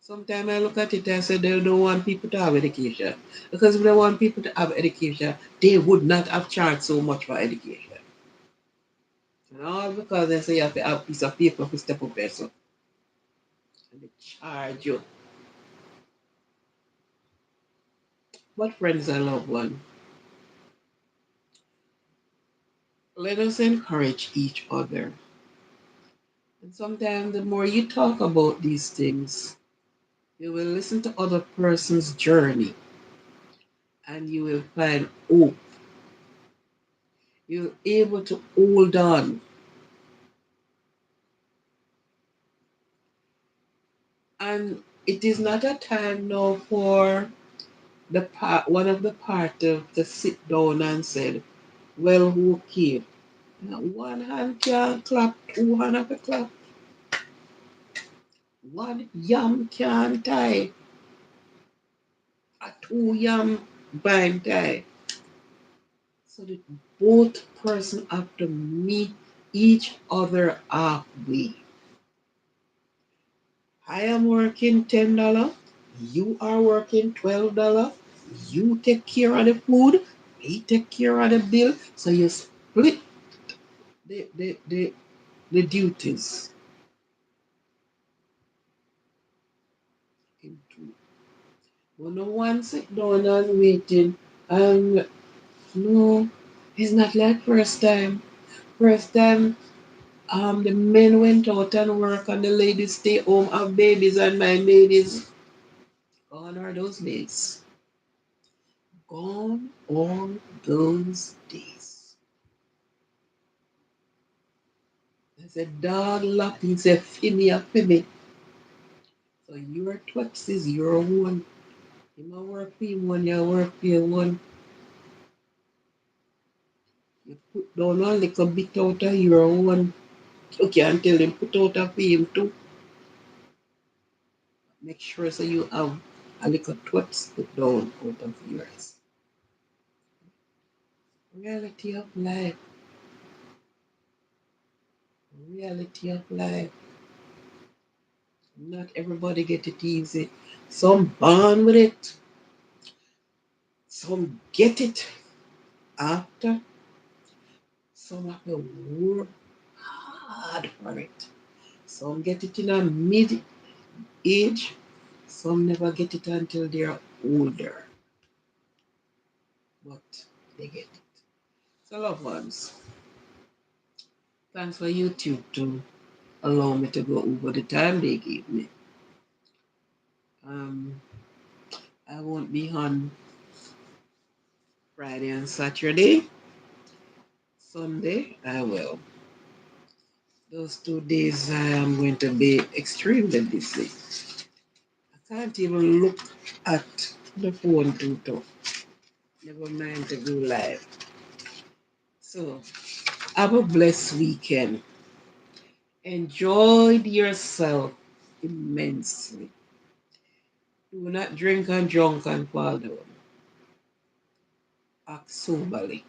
Sometimes I look at it and say they don't want people to have education. Because if they want people to have education, they would not have charged so much for education. And all because they say you have to have a piece of paper to step up there. So and they charge you. But friends and loved ones, let us encourage each other. And sometimes the more you talk about these things, you will listen to other person's journey and you will find hope. You're able to hold on. And it is not a time now for the part one of the party to sit down and said, well, okay. Now, one hand can clap, two hand have a clap. One yam can tie, a two yam bind tie. So that both person have to meet each other halfway. I am working $10, you are working $12. You take care of the food, we take care of the bill. So you split the duties into. But no one sit down and waiting. And no, it's not like first time. First time, the men went out and work and the ladies stay home, have babies, and my babies. Gone are those days. Gone are those days. I said, dog laughing, say, Fimi, Fimi. So your twix is your one. You might work for one, you work for one. You put down one little bit out of your one. You can't tell him put out of him too. Make sure so you have a little twix put down out of yours. Reality of life. Reality of life. Not everybody get it easy. Some born with it. Some get it after. Some have to work hard for it. Some get it in a mid age. Some never get it until they're older. But they get it. So loved ones, thanks for YouTube to allow me to go over the time they gave me. Um, I won't be on Friday and Saturday. Sunday, I will. Those 2 days I am going to be extremely busy. I can't even look at the phone too tough. Never mind to go live. So have a blessed weekend. Enjoy yourself immensely. Do not drink and drunk and fall down. Act soberly.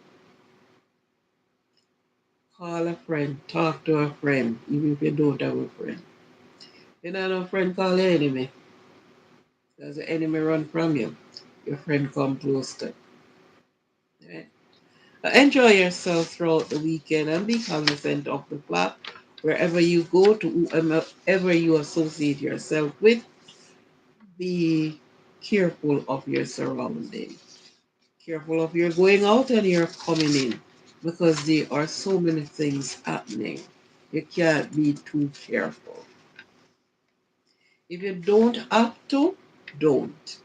Call a friend. Talk to a friend, even if you don't have a friend. You don't have a friend, call your enemy. Because the enemy run from you. Your friend come close to. Right? Enjoy yourself throughout the weekend and be cognizant of the fact wherever you go to whoever you associate yourself with, be careful of your surroundings. Careful of your going out and your coming in because there are so many things happening. You can't be too careful. If you don't have to, don't.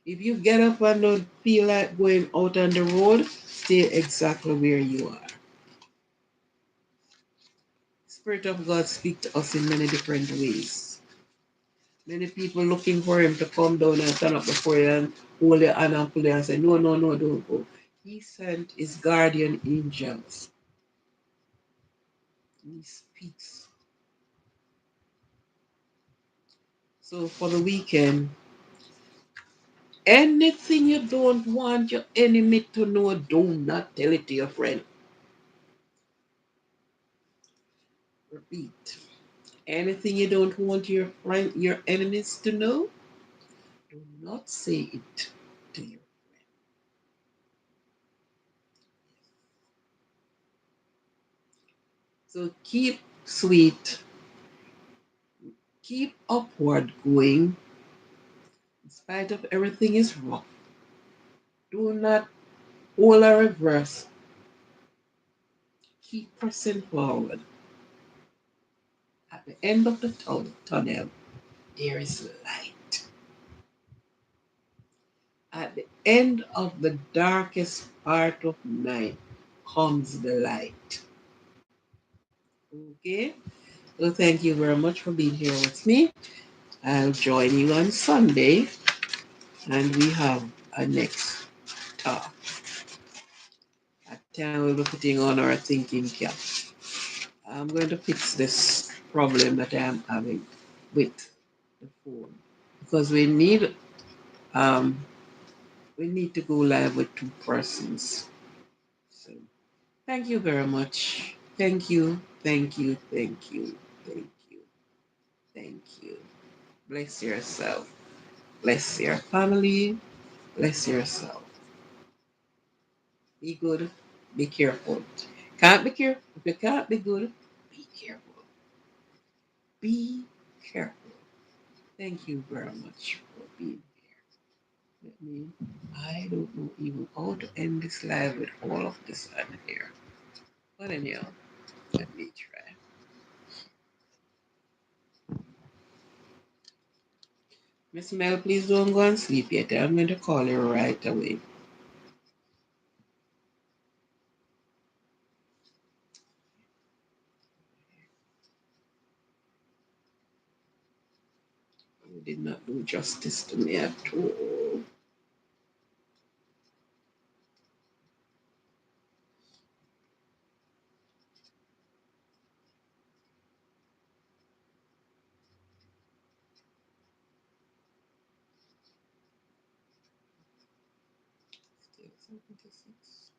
If you get up and don't feel like going out on the road, stay exactly where you are. Spirit of God speaks to us in many different ways. Many people looking for him to come down and stand up before you and hold your hand and pull you and say, no, no, no, don't go. He sent his guardian angels. He speaks. So for the weekend, anything you don't want your enemy to know, do not tell it to your friend. Repeat. Anything you don't want your enemies to know, do not say it to your friend. So keep sweet, keep upward going, in spite of everything is rough. Do not hold a reverse. Keep pressing forward. At the end of the tunnel, there is light. At the end of the darkest part of night comes the light. Okay? So thank you very much for being here with me. I'll join you on Sunday and we have a next talk. At time we'll be putting on our thinking cap. I'm going to fix this problem that I am having with the phone because um we need to go live with two persons. So thank you very much. Thank you, thank you, thank you, thank you, thank you. Bless yourself. Bless your family. Bless yourself. Be good. Be careful. Can't be careful. If you can't be good, be careful. Be careful. Thank you very much for being here. Let me. I don't know even how to end this live with all of this on here. But anyhow, let me try. Miss Mel, please don't go and sleep yet. I'm going to call you right away. You did not do justice to me at all. Still 76.